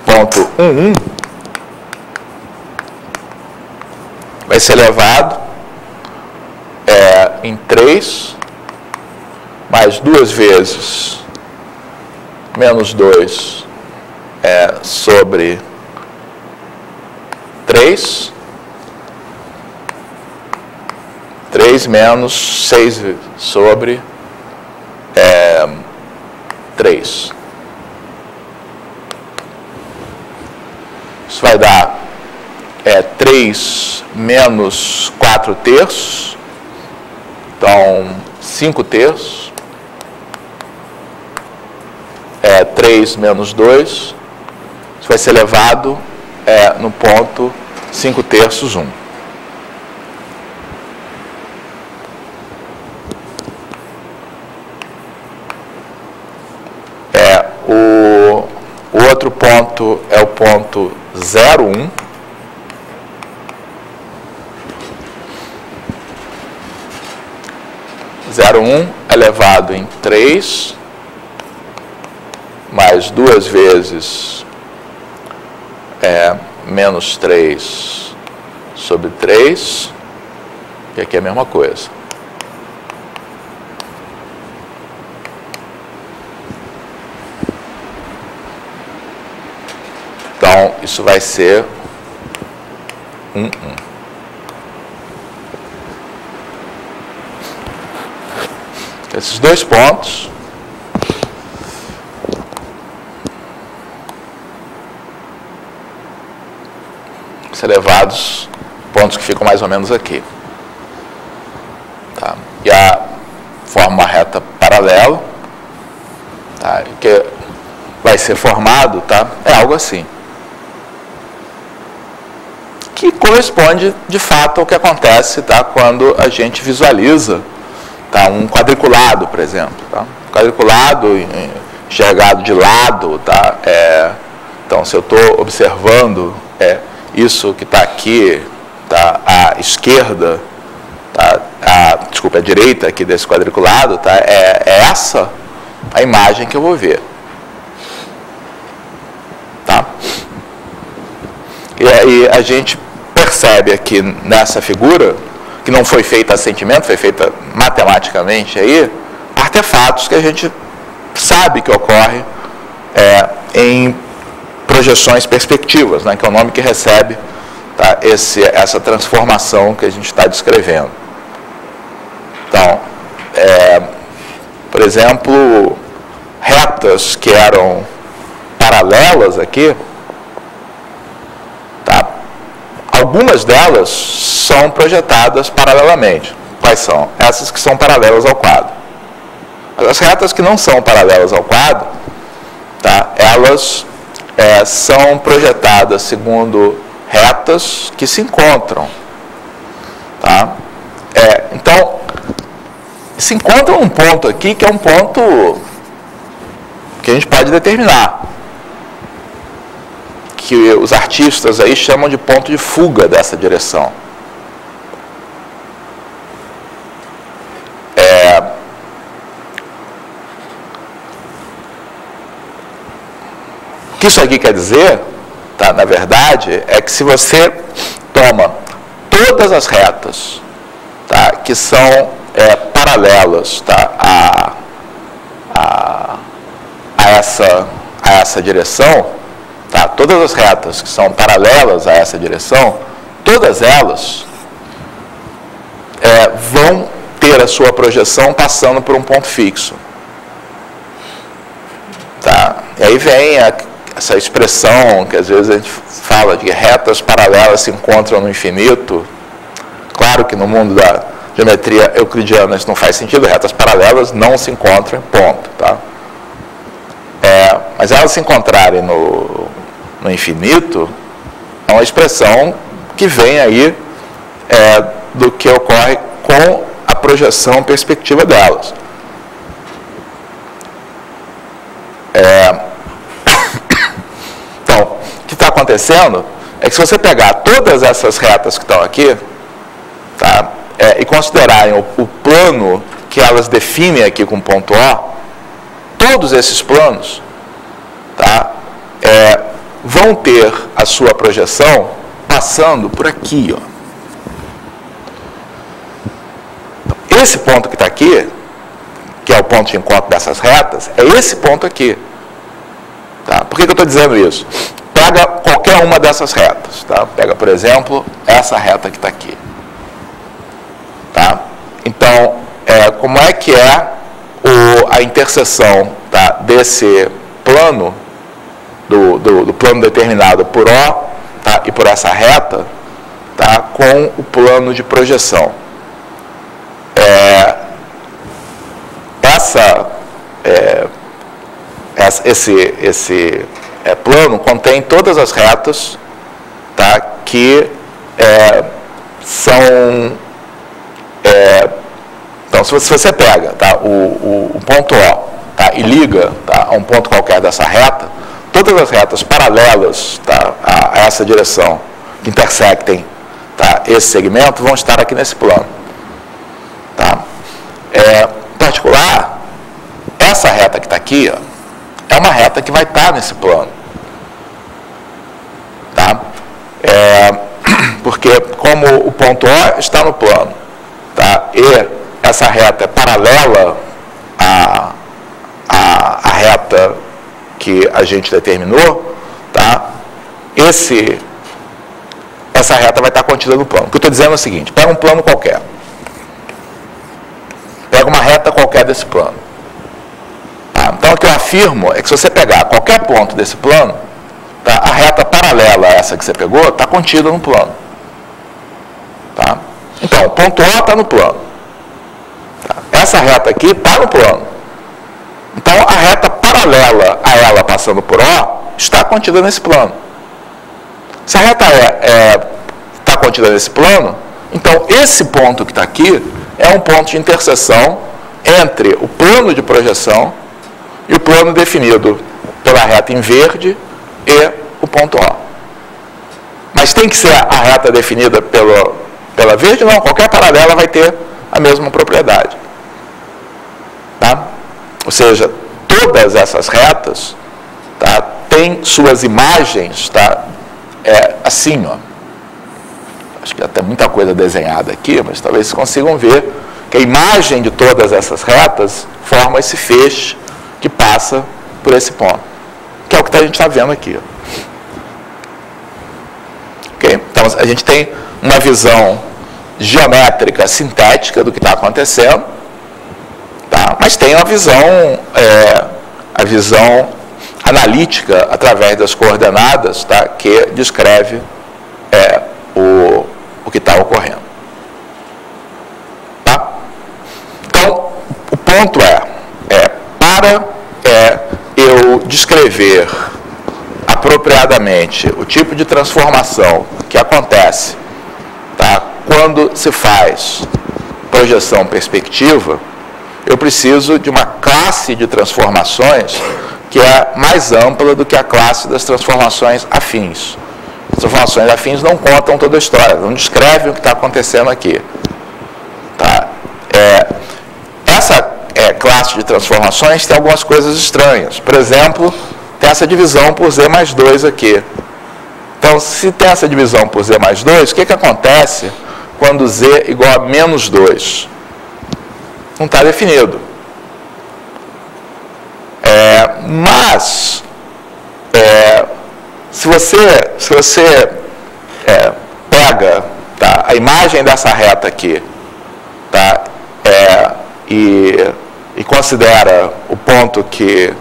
Ponto 1, 1 vai ser elevado em 3 mais 2 vezes menos 2 sobre 3 menos 6 sobre 3. Isso vai dar 3 menos 4 terços, então 5 terços, 3 menos 2, isso vai ser elevado no ponto 5 terços 1. O outro ponto é o ponto 0, 1. Zero 1 elevado em 3 mais 2 vezes menos 3 sobre 3, e aqui é a mesma coisa. Então, isso vai ser 1, 1. Esses dois pontos ser elevados, pontos que ficam mais ou menos aqui. Tá? E forma uma reta paralela, tá? Que vai ser formado, tá? É algo assim. Que corresponde, de fato, ao que acontece, tá? Quando a gente visualiza, tá? Um quadriculado, por exemplo. Tá? Um quadriculado enxergado de lado, tá? Então, se eu estou observando isso que está aqui, tá? À esquerda, tá? Desculpa, à direita aqui desse quadriculado, tá? É essa a imagem que eu vou ver. Tá? E aí a gente percebe aqui nessa figura que não foi feita a sentimento, foi feita matematicamente aí, artefatos que a gente sabe que ocorre em projeções perspectivas, né, que é o nome que recebe, tá, essa transformação que a gente está descrevendo. Então, por exemplo, retas que eram paralelas aqui, tá, algumas delas são projetadas paralelamente. Quais são? Essas que são paralelas ao quadro. As retas que não são paralelas ao quadro, tá, elas são projetadas segundo retas que se encontram. Tá? Então, se encontra um ponto aqui que é um ponto que a gente pode determinar, que os artistas aí chamam de ponto de fuga dessa direção. O que isso aqui quer dizer, tá, na verdade, é que se você toma todas as retas, tá, que são paralelas, tá, a essa direção, tá, todas as retas que são paralelas a essa direção, todas elas vão ter a sua projeção passando por um ponto fixo. Tá? E aí vem essa expressão que às vezes a gente fala de retas paralelas se encontram no infinito. Claro que no mundo da geometria euclidiana isso não faz sentido, retas paralelas não se encontram, ponto. Tá? Mas elas se encontrarem no infinito é uma expressão que vem aí do que ocorre com a projeção perspectiva delas. Então, o que está acontecendo é que se você pegar todas essas retas que estão aqui, tá, e considerarem o plano que elas definem aqui com ponto O, todos esses planos, tá, vão ter a sua projeção passando por aqui. Ó. Esse ponto que está aqui, que é o ponto de encontro dessas retas, é esse ponto aqui. Tá? Por que eu estou dizendo isso? Pega qualquer uma dessas retas. Tá? Pega, por exemplo, essa reta que está aqui. Tá? Então, como é que é a interseção, tá, desse plano, do plano determinado por O, tá, e por essa reta, tá, com o plano de projeção? Esse plano contém todas as retas, tá, que são... então, se você pega, tá, o ponto O, tá, e liga, tá, a um ponto qualquer dessa reta, todas as retas paralelas, tá, a essa direção, que intersectem, tá, esse segmento, vão estar aqui nesse plano. Tá? Em particular, essa reta que está aqui, ó, é uma reta que vai estar nesse plano. Tá? Porque como o ponto O está no plano, tá, e essa reta é paralela à reta que a gente determinou, tá, essa reta vai estar contida no plano. O que eu estou dizendo é o seguinte: pega um plano qualquer. Pega uma reta qualquer desse plano. Tá? Então, o que eu afirmo é que se você pegar qualquer ponto desse plano, tá, a reta paralela a essa que você pegou está contida no plano. Tá? Então, o ponto O está no plano. Tá? Essa reta aqui está no plano. Então, a reta paralela a ela passando por O está contida nesse plano. Se a reta está contida nesse plano, então esse ponto que está aqui é um ponto de interseção entre o plano de projeção e o plano definido pela reta em verde e o ponto O. Mas tem que ser a reta definida pela verde? Não, qualquer paralela vai ter a mesma propriedade. Tá? Ou seja, todas essas retas, tá, têm suas imagens, tá, assim, ó. acho que já tem muita coisa desenhada aqui, mas talvez vocês consigam ver que a imagem de todas essas retas forma esse feixe que passa por esse ponto, que é o que a gente está vendo aqui. Okay? Então, a gente tem uma visão geométrica, sintética do que está acontecendo, tá? Mas tem a visão analítica através das coordenadas, tá? Que descreve o que está ocorrendo. Tá? Então, o ponto para eu descrever apropriadamente o tipo de transformação que acontece, tá? Quando se faz projeção perspectiva, eu preciso de uma classe de transformações que é mais ampla do que a classe das transformações afins. As transformações afins não contam toda a história, não descrevem o que está acontecendo aqui. Tá? Essa classe de transformações tem algumas coisas estranhas. Por exemplo, tem essa divisão por z mais 2 aqui. Então, se tem essa divisão por z mais 2, o que acontece quando z é igual a menos 2? Não está definido. Mas, se você pega, tá, a imagem dessa reta aqui, tá, e considera o ponto que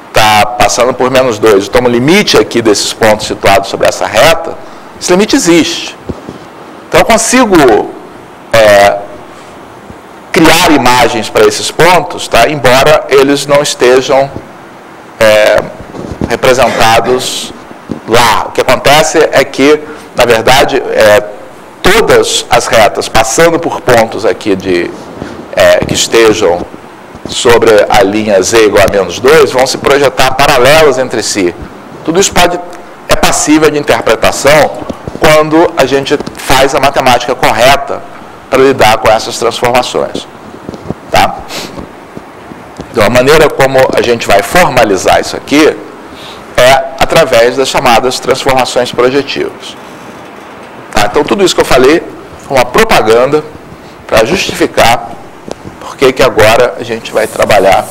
está passando por menos 2, toma o limite aqui desses pontos situados sobre essa reta, esse limite existe. Então, eu consigo criar imagens para esses pontos, tá? Embora eles não estejam representados lá. O que acontece é que, na verdade, todas as retas passando por pontos aqui que estejam sobre a linha z igual a menos 2 vão se projetar paralelas entre si. Tudo isso é passível de interpretação quando a gente faz a matemática correta para lidar com essas transformações. Tá? Então, a maneira como a gente vai formalizar isso aqui é através das chamadas transformações projetivas. Tá? Então, tudo isso que eu falei é uma propaganda para justificar por que agora a gente vai trabalhar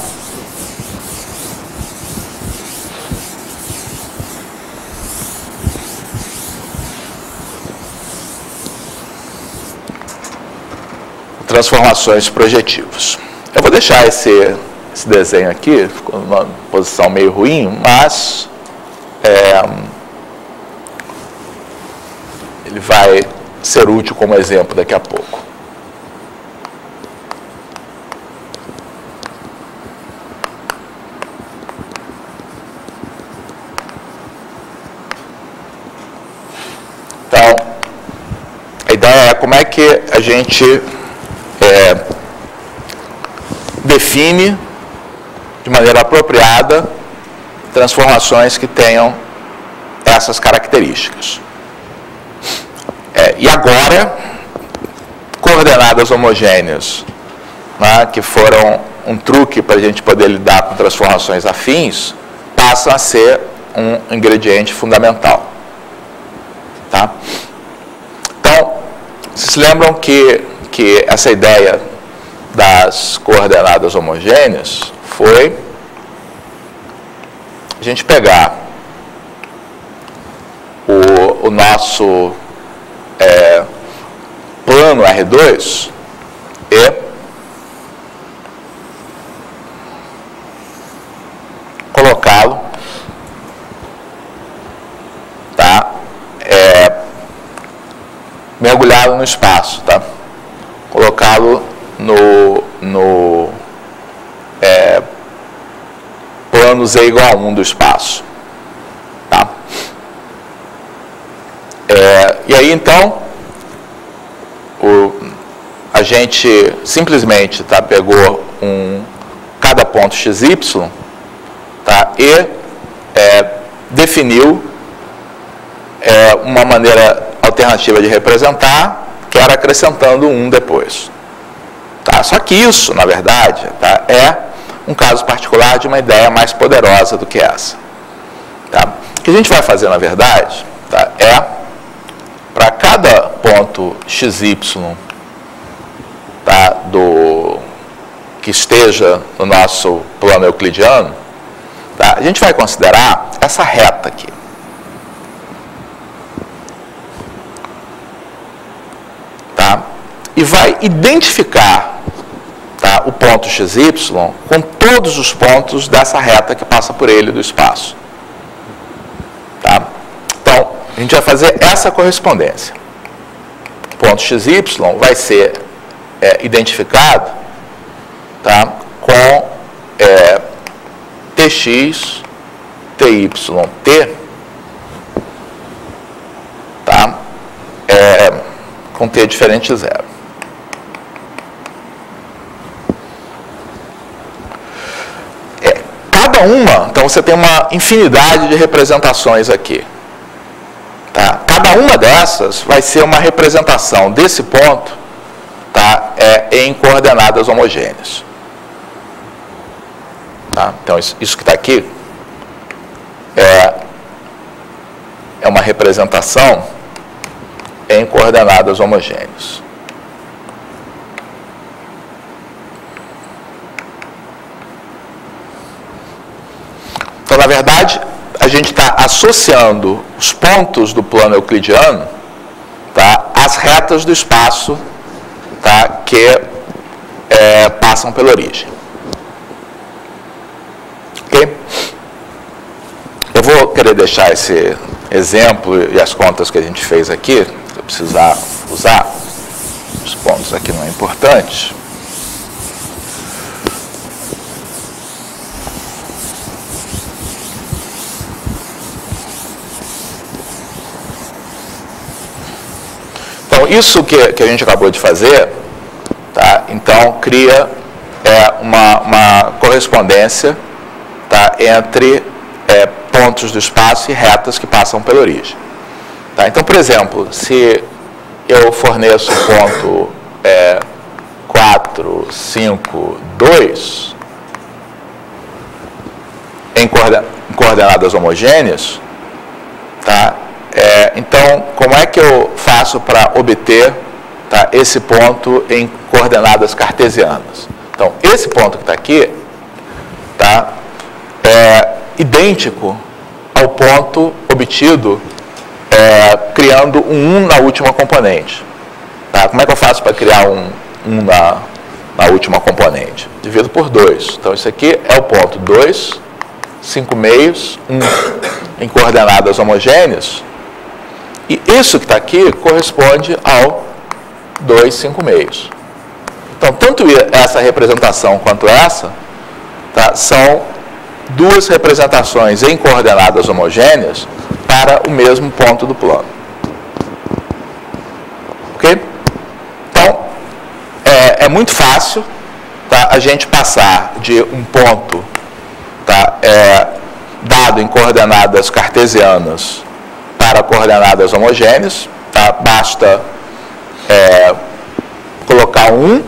transformações projetivas. Eu vou deixar esse desenho aqui, ficou numa posição meio ruim, mas ele vai ser útil como exemplo daqui a pouco. Então, a ideia é como é que a gente define de maneira apropriada transformações que tenham essas características. E agora, coordenadas homogêneas, né, que foram um truque para a gente poder lidar com transformações afins, passam a ser um ingrediente fundamental. Tá? Então, vocês se lembram que essa ideia das coordenadas homogêneas foi a gente pegar o nosso plano R2 e colocá-lo, tá? Mergulhá-lo no espaço, tá? Colocá-lo no plano z igual a 1 do espaço. Tá? E aí, então, a gente simplesmente pegou cada ponto xy, tá? E definiu uma maneira alternativa de representar, que era acrescentando 1 depois. Tá? Só que isso, na verdade, tá, é um caso particular de uma ideia mais poderosa do que essa. Tá? O que a gente vai fazer, na verdade, tá, para cada ponto XY, tá, que esteja no nosso plano euclidiano, tá, a gente vai considerar essa reta aqui. Tá? E vai identificar, tá, o ponto XY com todos os pontos dessa reta que passa por ele do espaço. Tá? Então, a gente vai fazer essa correspondência. O ponto XY vai ser identificado, tá, com TX, TY, T, tá, com T diferente de zero. Cada uma, então você tem uma infinidade de representações aqui. Tá? Cada uma dessas vai ser uma representação desse ponto, tá, em coordenadas homogêneas. Tá? Então, isso que está aqui é uma representação em coordenadas homogêneas. Então, na verdade, a gente está associando os pontos do plano euclidiano, tá, às retas do espaço, tá, que passam pela origem. Ok? Eu vou querer deixar esse exemplo e as contas que a gente fez aqui, se eu precisar usar, os pontos aqui não é importante. Então, isso que a gente acabou de fazer, tá, então cria uma correspondência, tá, entre pontos do espaço e retas que passam pela origem. Tá? Então, por exemplo, se eu forneço o ponto 4, 5, 2 em coordenadas homogêneas, tá? Então, como é que eu faço para obter, tá, esse ponto em coordenadas cartesianas? Então, esse ponto que está aqui, tá, é idêntico ao ponto obtido criando um 1 na última componente. Tá? Como é que eu faço para criar um 1 na última componente? Divido por 2. Então, isso aqui é o ponto 2, 5 meios, 1 em coordenadas homogêneas. E isso que está aqui corresponde ao 2, 5 meios. Então, tanto essa representação quanto essa, tá, são duas representações em coordenadas homogêneas para o mesmo ponto do plano. Ok? Então, é muito fácil, tá, a gente passar de um ponto, tá, dado em coordenadas cartesianas para coordenadas homogêneas, tá? Basta colocar 1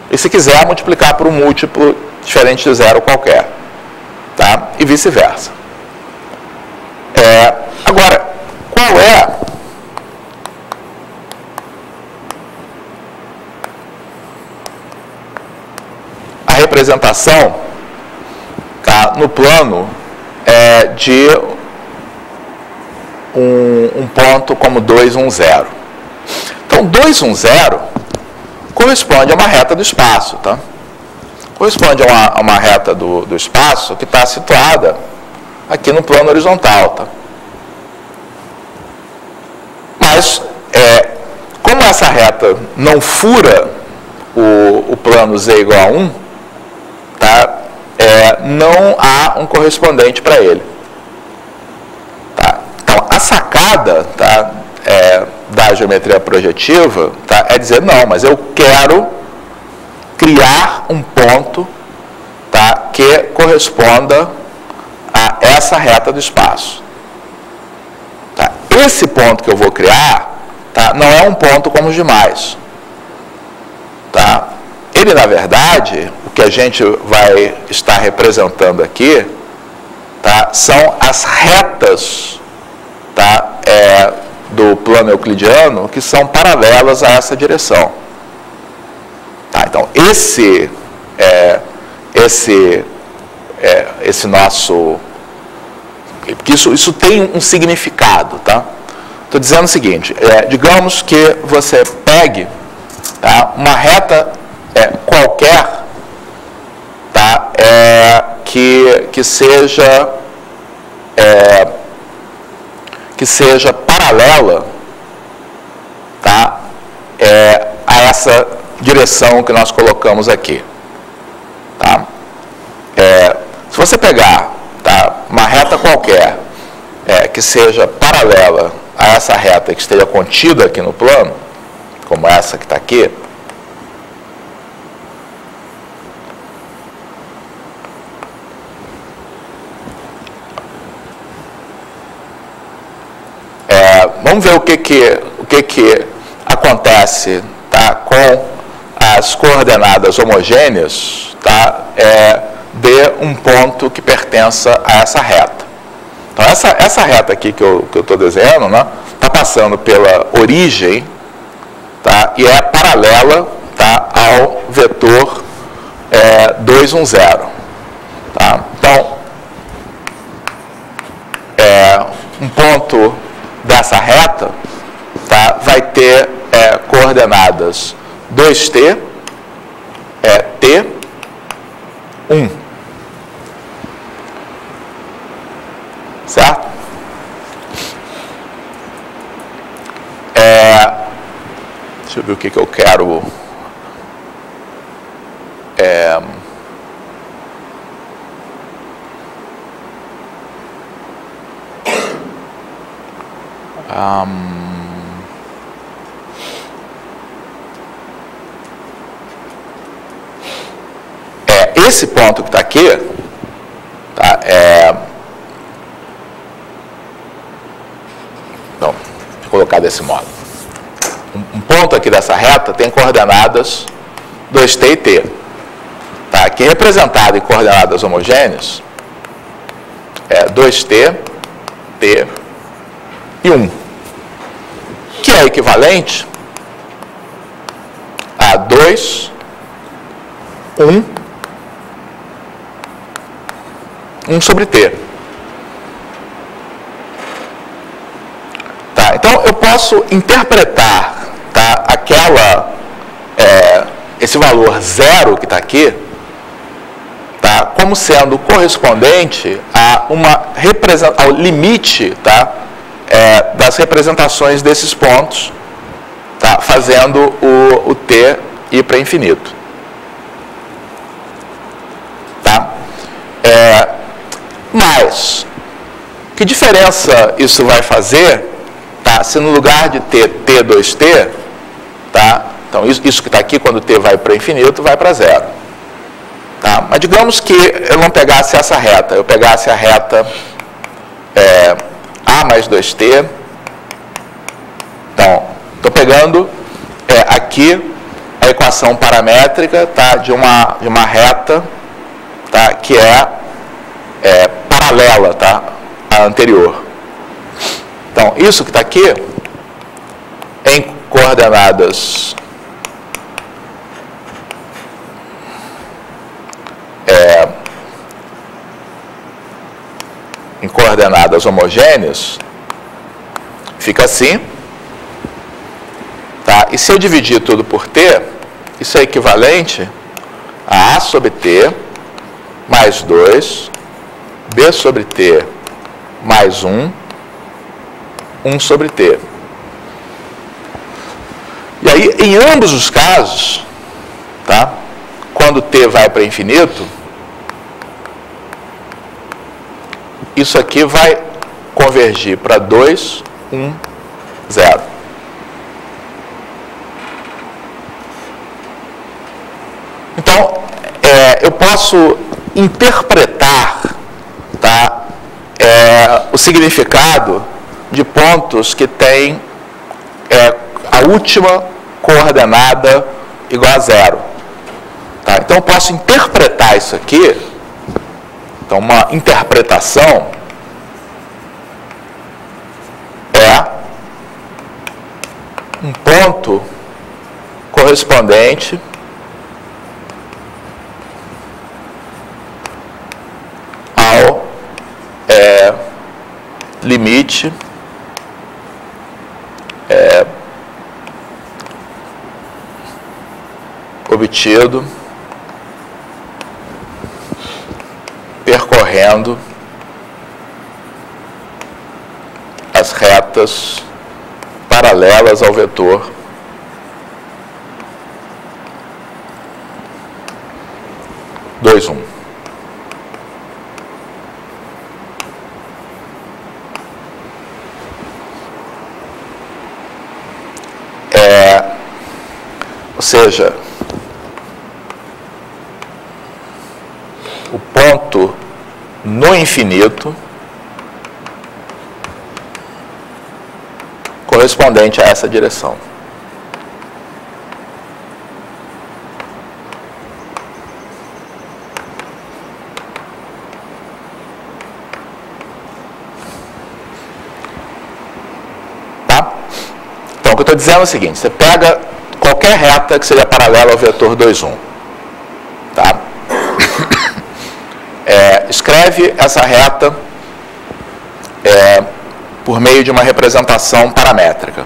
e, se quiser, multiplicar por um múltiplo diferente de zero qualquer, tá? E vice-versa. Agora, qual é a representação, tá, no plano de um ponto como 2, 1, 0. Então, 2, 1, 0 corresponde a uma reta do espaço, tá? Corresponde a uma reta do espaço que está situada aqui no plano horizontal, tá? Mas, como essa reta não fura o plano z igual a 1, tá? Não há um correspondente para ele. A sacada, tá, da geometria projetiva, tá, é dizer, não, mas eu quero criar um ponto, tá, que corresponda a essa reta do espaço. Tá? Esse ponto que eu vou criar, tá, não é um ponto como os demais. Tá? Ele, na verdade, o que a gente vai estar representando aqui, tá, são as retas, tá, do plano euclidiano que são paralelas a essa direção. Tá, então, esse nosso... Porque isso tem um significado, tá? Estou dizendo o seguinte, digamos que você pegue, tá, uma reta qualquer, tá, que seja paralela, tá, a essa direção que nós colocamos aqui. Tá? Se você pegar, tá, uma reta qualquer que seja paralela a essa reta que esteja contida aqui no plano, como essa que está aqui, vamos ver o que acontece, tá, com as coordenadas homogêneas, tá, de um ponto que pertença a essa reta. Então, essa reta aqui que eu estou desenhando, né, está passando pela origem, tá, e é paralela, tá, ao vetor 2, 1, 0. Tá? Então, um ponto dessa reta, tá, vai ter coordenadas 2t, t, 1. Certo? Deixa eu ver o que eu quero. Esse ponto que está aqui, tá, não, vou colocar desse modo. Um ponto aqui dessa reta tem coordenadas 2t e t. Tá, aqui representado em coordenadas homogêneas, 2t, t e 1, que é equivalente a 2, 1 sobre t. Tá, então, eu posso interpretar, tá, esse valor 0 que está aqui, tá, como sendo correspondente ao limite, tá, das representações desses pontos, tá, fazendo o t ir para infinito. Tá? Mas, que diferença isso vai fazer, tá, se no lugar de ter t, 2t, tá, então isso que está aqui, quando t vai para infinito, vai para 0. Tá? Mas digamos que eu não pegasse essa reta, eu pegasse a reta a mais 2t. Então, estou pegando aqui a equação paramétrica, tá, de uma reta, tá, que paralela, tá, à anterior. Então, isso que está aqui, em coordenadas homogêneas, fica assim. Tá? E se eu dividir tudo por t, isso é equivalente a sobre t mais 2, b sobre t mais 1, 1 sobre t. E aí, em ambos os casos, tá, quando t vai para infinito, isso aqui vai convergir para 2, 1, 0. Então, eu posso interpretar, tá, o significado de pontos que têm a última coordenada igual a 0. Tá? Então, eu posso interpretar isso aqui. Então, uma interpretação ponto correspondente ao limite obtido percorrendo as retas paralelas ao vetor dois, um. Ou seja, o ponto no infinito correspondente a essa direção. Tá? Então, o que eu estou dizendo é o seguinte: você pega qualquer reta que seja paralela ao vetor 2, 1. Tá? Escreve essa reta por meio de uma representação paramétrica.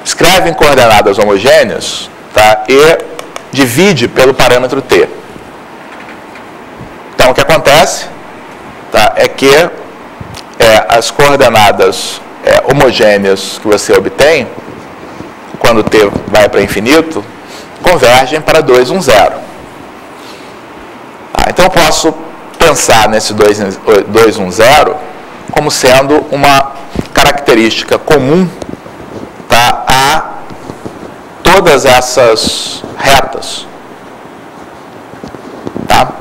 Escreve em coordenadas homogêneas, tá? E divide pelo parâmetro t. Então, o que acontece, tá, é que as coordenadas homogêneas que você obtém, quando t vai para infinito, convergem para 2, 1, 0. Então, eu posso pensar nesse 2, 1, 0 como sendo uma característica comum, tá, a todas essas retas. Tá?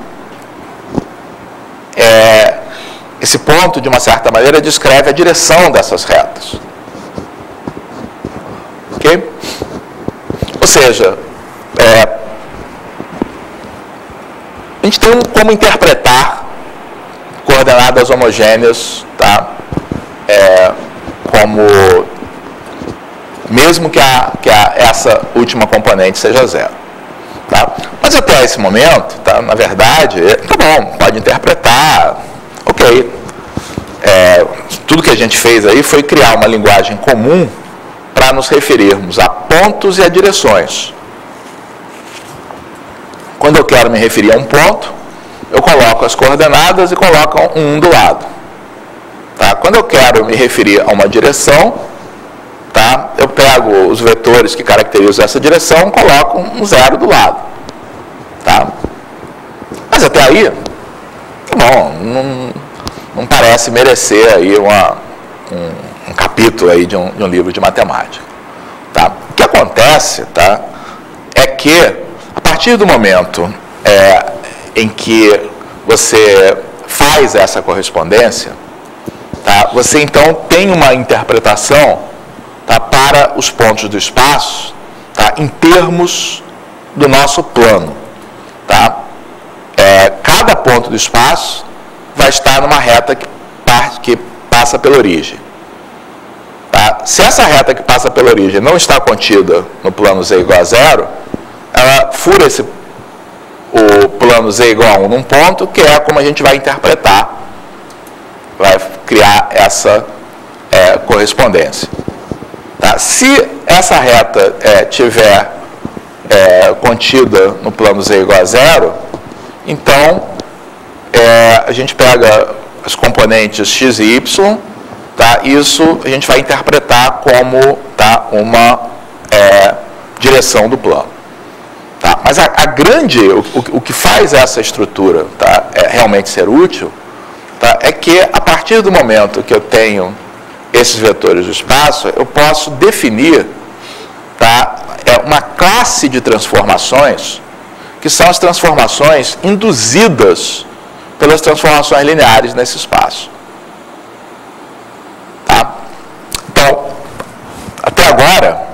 Esse ponto, de uma certa maneira, descreve a direção dessas retas. Ok? Ou seja, a gente tem como interpretar coordenadas homogêneas, tá? Como mesmo que essa última componente seja zero. Tá? Mas até esse momento, tá, na verdade, tá bom, pode interpretar, ok. Tudo que a gente fez aí foi criar uma linguagem comum para nos referirmos a pontos e a direções. Quando eu quero me referir a um ponto, eu coloco as coordenadas e coloco um do lado. Tá? Quando eu quero me referir a uma direção, tá, eu pego os vetores que caracterizam essa direção e coloco um zero do lado. Tá? Mas até aí, tá bom, não parece merecer aí um capítulo aí de um livro de matemática. Tá? O que acontece, tá, é que a partir do momento em que você faz essa correspondência, tá, você então tem uma interpretação, tá, para os pontos do espaço, tá, em termos do nosso plano. Tá? Cada ponto do espaço vai estar numa reta que passa pela origem. Tá? Se essa reta que passa pela origem não está contida no plano z igual a 0, ela fura o plano z igual a 1 num ponto, que é como a gente vai interpretar, vai criar essa correspondência. Tá? Se essa reta tiver contida no plano z igual a 0, então a gente pega as componentes x e y, tá? Isso a gente vai interpretar como, tá, uma direção do plano. Tá? Mas o que faz essa estrutura, tá, realmente ser útil, tá, é que a partir do momento que eu tenho esses vetores do espaço, eu posso definir, tá, uma classe de transformações que são as transformações induzidas pelas transformações lineares nesse espaço. Tá? Então, até agora,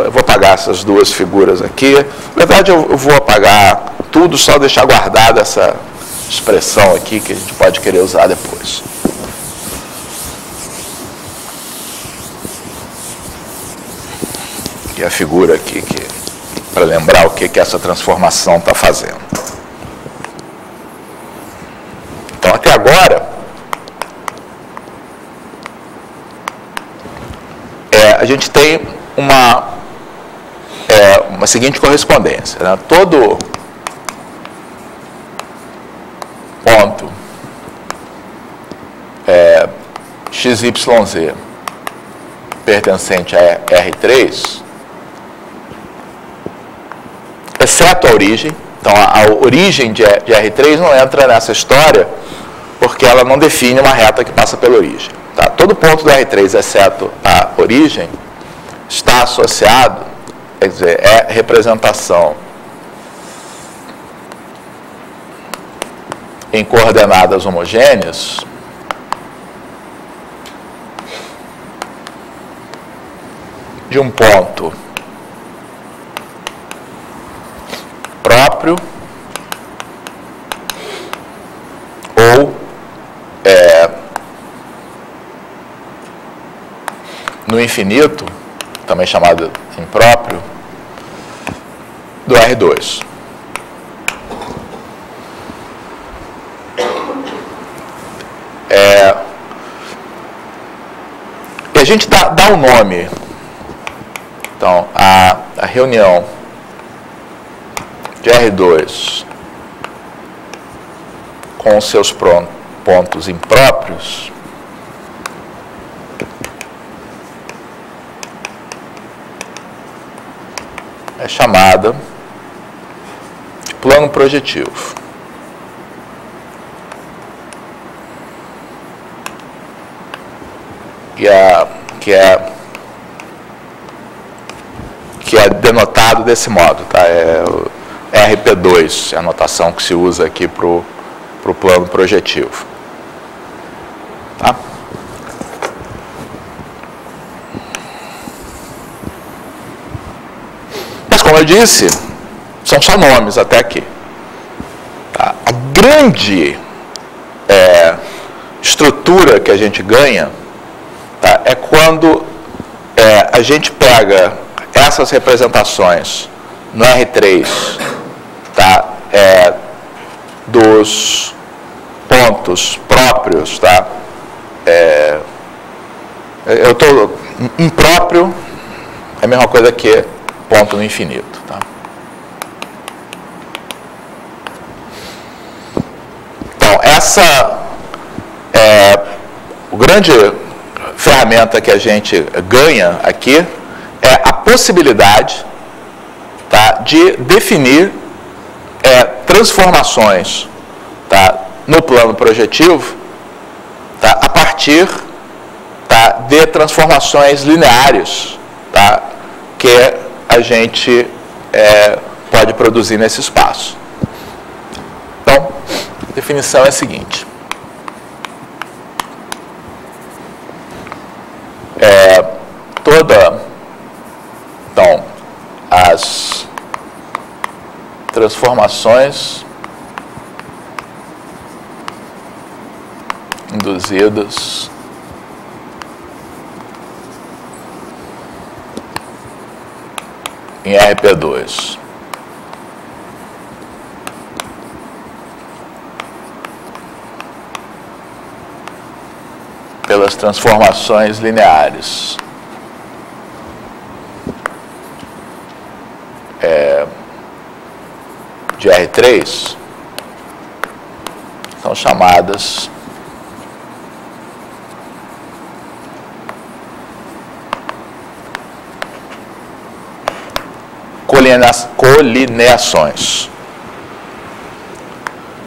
eu vou apagar essas duas figuras aqui. Na verdade, eu vou apagar tudo, só deixar guardada essa expressão aqui que a gente pode querer usar depois. E a figura aqui, para lembrar o que essa transformação está fazendo. Então, até agora, a gente tem uma seguinte correspondência, né? Todo ponto XYZ pertencente a R3, exceto a origem. Então, a origem de R3 não entra nessa história, porque ela não define uma reta que passa pela origem. Tá? Todo ponto do R3, exceto a origem, está associado, quer dizer, é representação em coordenadas homogêneas de um ponto próprio ou no infinito, também chamado impróprio, do R2. E a gente dá um nome. Então, a reunião de R2 com os seus pontos impróprios é chamada de plano projetivo. Que é denotado desse modo, tá? É o RP2, é a notação que se usa aqui para o plano projetivo. Tá? Mas, como eu disse, são só nomes até aqui. Tá? A grande estrutura que a gente ganha, tá, é quando a gente pega essas representações no R3, tá, dos pontos próprios, tá, eu estou impróprio, é a mesma coisa que ponto no infinito. Tá? Então, essa o grande ferramenta que a gente ganha aqui é a possibilidade, tá, de definir transformações, tá, no plano projetivo, tá, a partir, tá, de transformações lineares, tá, que a gente pode produzir nesse espaço. Então, a definição é a seguinte. Então, as transformações induzidas em RP2 pelas transformações lineares de R3 são chamadas colineações.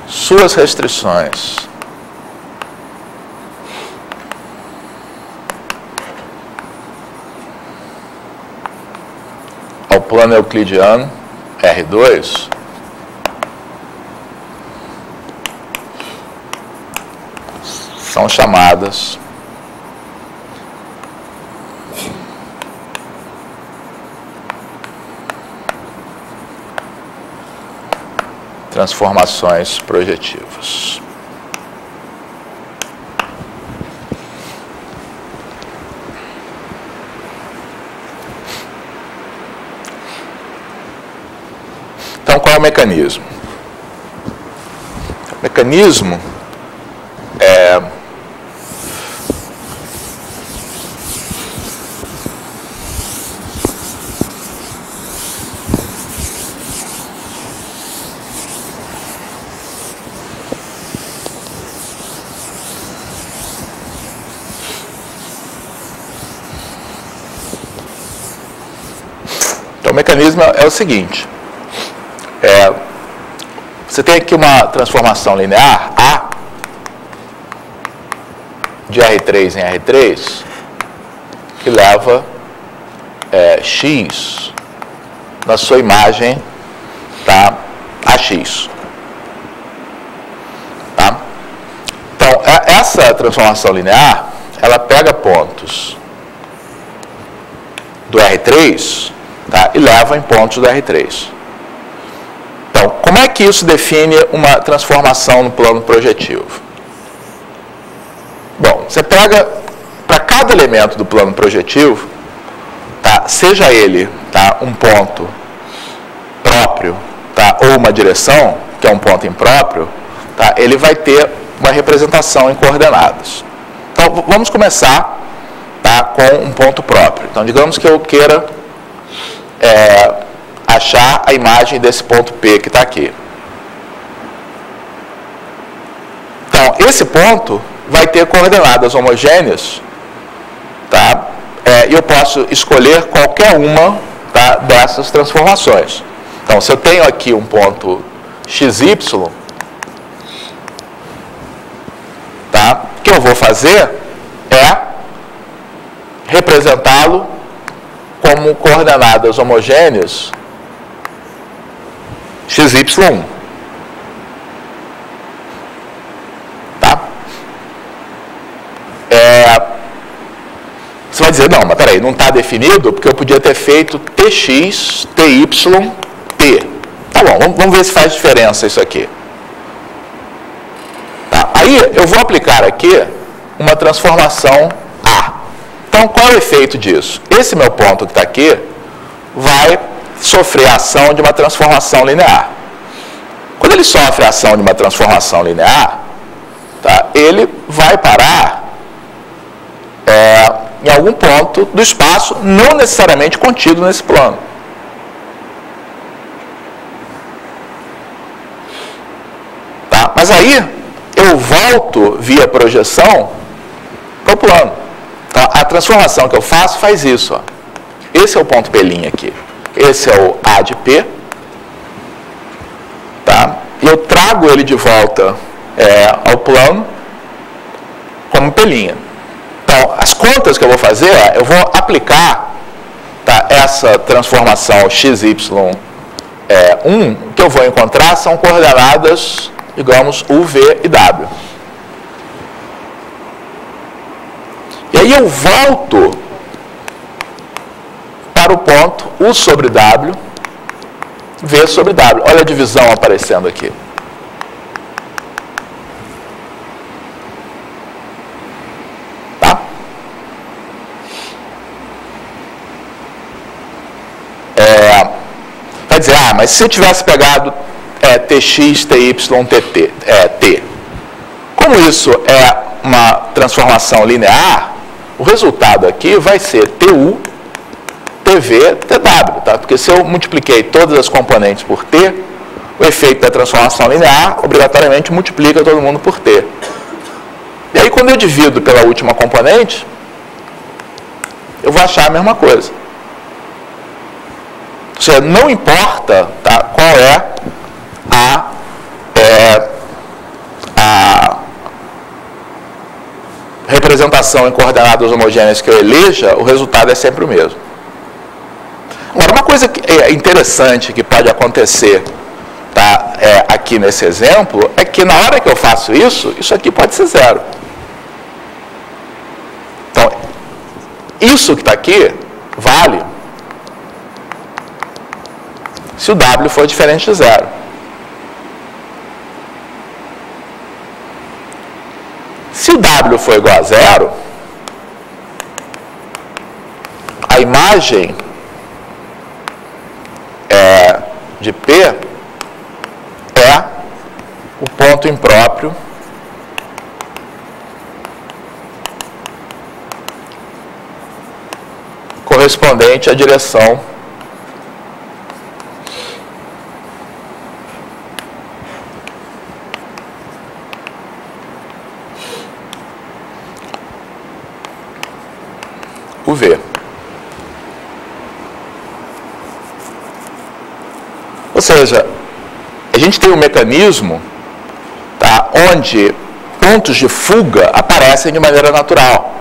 Suas restrições ao plano euclidiano R2 são chamadas transformações projetivas. Então, qual é o mecanismo? O mecanismo é... Então, o mecanismo é o seguinte. Você tem aqui uma transformação linear, A, de R3 em R3, que leva X na sua imagem, tá, AX. Tá? Então, essa transformação linear, ela pega pontos do R3, tá, e leva em pontos do R3. Então, como é que isso define uma transformação no plano projetivo? Bom, você pega, para cada elemento do plano projetivo, tá, seja ele, tá, um ponto próprio, tá, ou uma direção, que é um ponto impróprio, tá, ele vai ter uma representação em coordenadas. Então, vamos começar, tá, com um ponto próprio. Então, digamos que eu queira achar a imagem desse ponto P que está aqui. Então, esse ponto vai ter coordenadas homogêneas, tá? E eu posso escolher qualquer uma, tá, dessas transformações. Então, se eu tenho aqui um ponto XY, tá, o que eu vou fazer é representá-lo como coordenadas homogêneas XY1. Tá? Você vai dizer, não, mas peraí, não está definido porque eu podia ter feito TX, TY, T. Tá bom, vamos ver se faz diferença isso aqui. Tá? Aí eu vou aplicar aqui uma transformação A. Então, qual é o efeito disso? Esse meu ponto que está aqui vai sofrer a ação de uma transformação linear. Quando ele sofre a ação de uma transformação linear, tá, ele vai parar em algum ponto do espaço, não necessariamente contido nesse plano. Tá? Mas aí, eu volto via projeção para o plano. Então, a transformação que eu faço faz isso. Ó. Esse é o ponto P' aqui. Esse é o A de P. Tá? E eu trago ele de volta ao plano como P'. Então, as contas que eu vou fazer é, eu vou aplicar, tá, essa transformação XY1, que eu vou encontrar são coordenadas, digamos, U, V e W. E aí eu volto para o ponto U sobre W, V sobre W. Olha a divisão aparecendo aqui. Tá? Vai dizer, mas se eu tivesse pegado TX, TY, T, como isso é uma transformação linear, o resultado aqui vai ser TU, TV, TW, tá? Porque se eu multipliquei todas as componentes por T, o efeito da transformação linear obrigatoriamente multiplica todo mundo por T. E aí, quando eu divido pela última componente, eu vou achar a mesma coisa. Ou seja, não importa, tá, qual é a representação em coordenadas homogêneas que eu eleja, o resultado é sempre o mesmo. Agora, uma coisa que é interessante que pode acontecer, tá, aqui nesse exemplo, é que na hora que eu faço isso, isso aqui pode ser zero. Então, isso que está aqui vale se o W for diferente de zero. Se o W for igual a zero, a imagem de P ponto impróprio correspondente à direção UV. Ou seja, a gente tem um mecanismo, tá, onde pontos de fuga aparecem de maneira natural.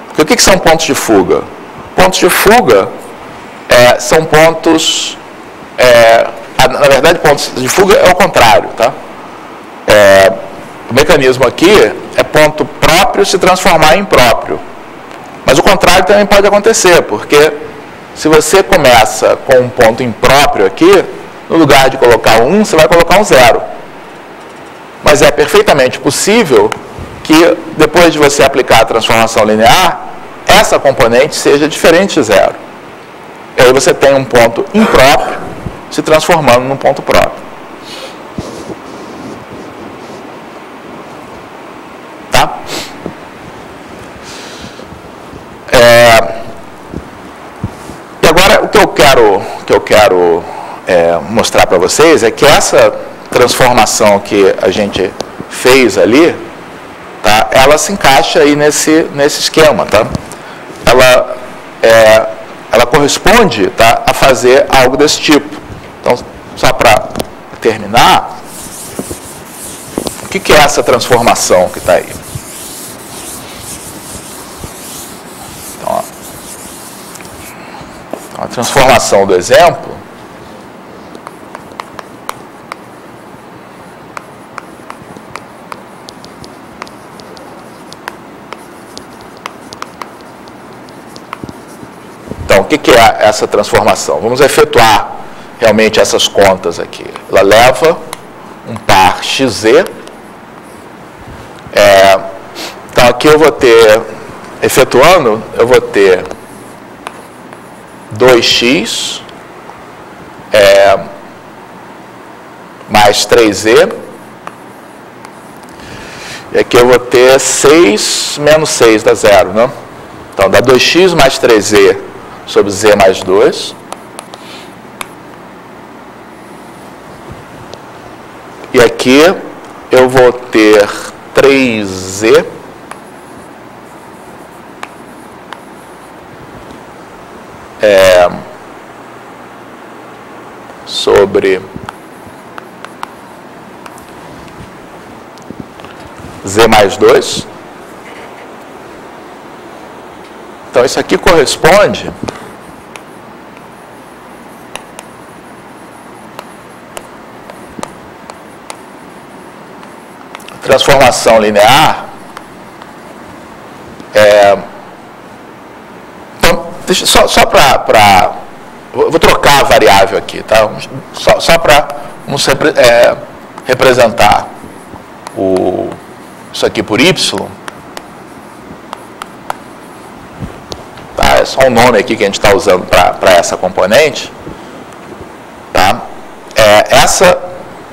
Porque o que são pontos de fuga? Pontos de fuga são pontos... na verdade, pontos de fuga é o contrário. Tá? O mecanismo aqui é ponto próprio se transformar em impróprio. Mas o contrário também pode acontecer, porque se você começa com um ponto impróprio aqui, no lugar de colocar um 1, você vai colocar um 0. Mas é perfeitamente possível que, depois de você aplicar a transformação linear, essa componente seja diferente de 0. E aí você tem um ponto impróprio se transformando num ponto próprio. Tá? E agora o que eu quero mostrar para vocês é que essa transformação que a gente fez ali, tá, ela se encaixa aí nesse esquema. Tá? Ela corresponde, tá, a fazer algo desse tipo. Então, só para terminar, o que é essa transformação que está aí? Então, a transformação do exemplo o que é essa transformação? Vamos efetuar realmente essas contas aqui. Ela leva um par XZ. Então, aqui eu vou ter, efetuando, eu vou ter 2x mais 3z. E aqui eu vou ter 6 menos 6 dá 0, né? Então, dá 2x mais 3z sobre z mais 2. E aqui eu vou ter 3z sobre z mais 2. Então, isso aqui corresponde à transformação linear. Então, deixa, só para... Vou trocar a variável aqui, tá? Só para representar isso aqui por y. É só um nome aqui que a gente está usando para essa componente. Tá? Essa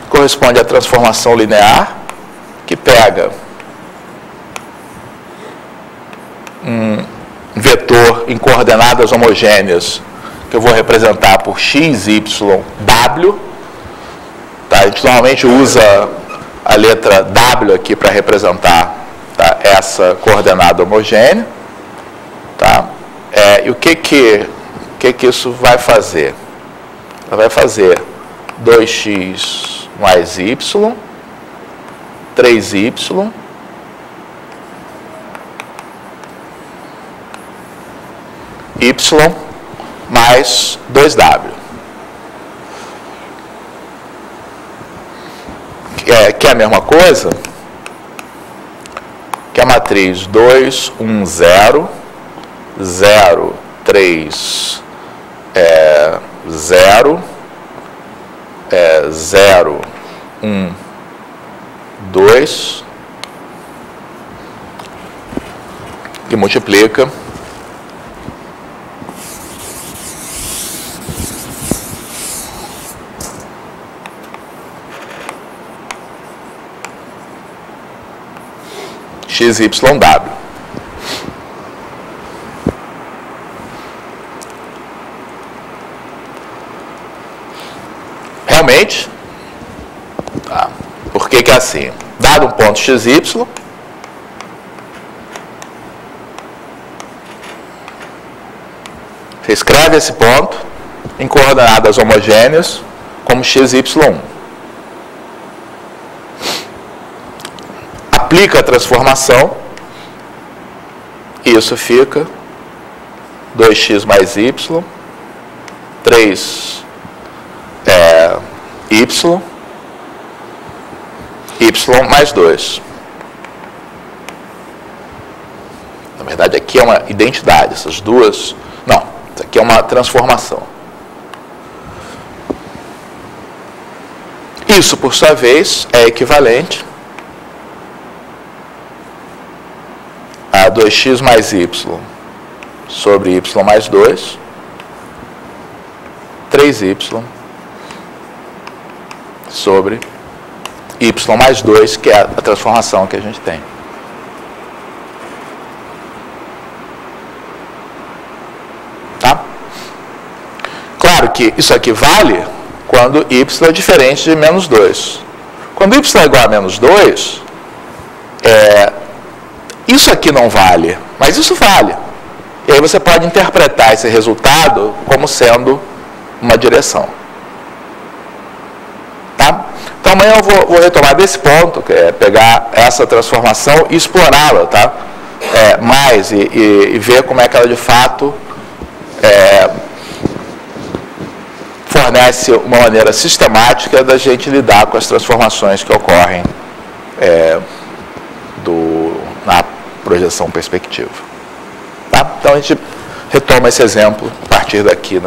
corresponde à transformação linear, que pega um vetor em coordenadas homogêneas, que eu vou representar por x, y, w. Tá? A gente normalmente usa a letra w aqui para representar, tá, essa coordenada homogênea. Tá? E o que isso vai fazer? Ela vai fazer 2x mais y, 3y, y mais 2w. Que é a mesma coisa que a matriz 2, 1, 0, 0, 3, 0, 0, 1, 2, que multiplica XYW. Realmente, tá? Por que que é assim? Dado um ponto XY, você escreve esse ponto em coordenadas homogêneas como XY1. Aplica a transformação, isso fica 2x mais y, 3 y, y mais 2. Na verdade, aqui é uma identidade, essas duas... Não, isso aqui é uma transformação. Isso, por sua vez, é equivalente a 2x mais y sobre y mais 2, 3y sobre y mais 2, que é a transformação que a gente tem. Tá? Claro que isso aqui vale quando y é diferente de menos 2. Quando y é igual a menos 2, isso aqui não vale, mas isso vale. E aí você pode interpretar esse resultado como sendo uma direção. Tá? Então amanhã eu vou retomar desse ponto, que é pegar essa transformação e explorá-la, tá? Mais e ver como é que ela de fato fornece uma maneira sistemática da gente lidar com as transformações que ocorrem na projeção perspectiva. Tá? Então a gente retoma esse exemplo a partir daqui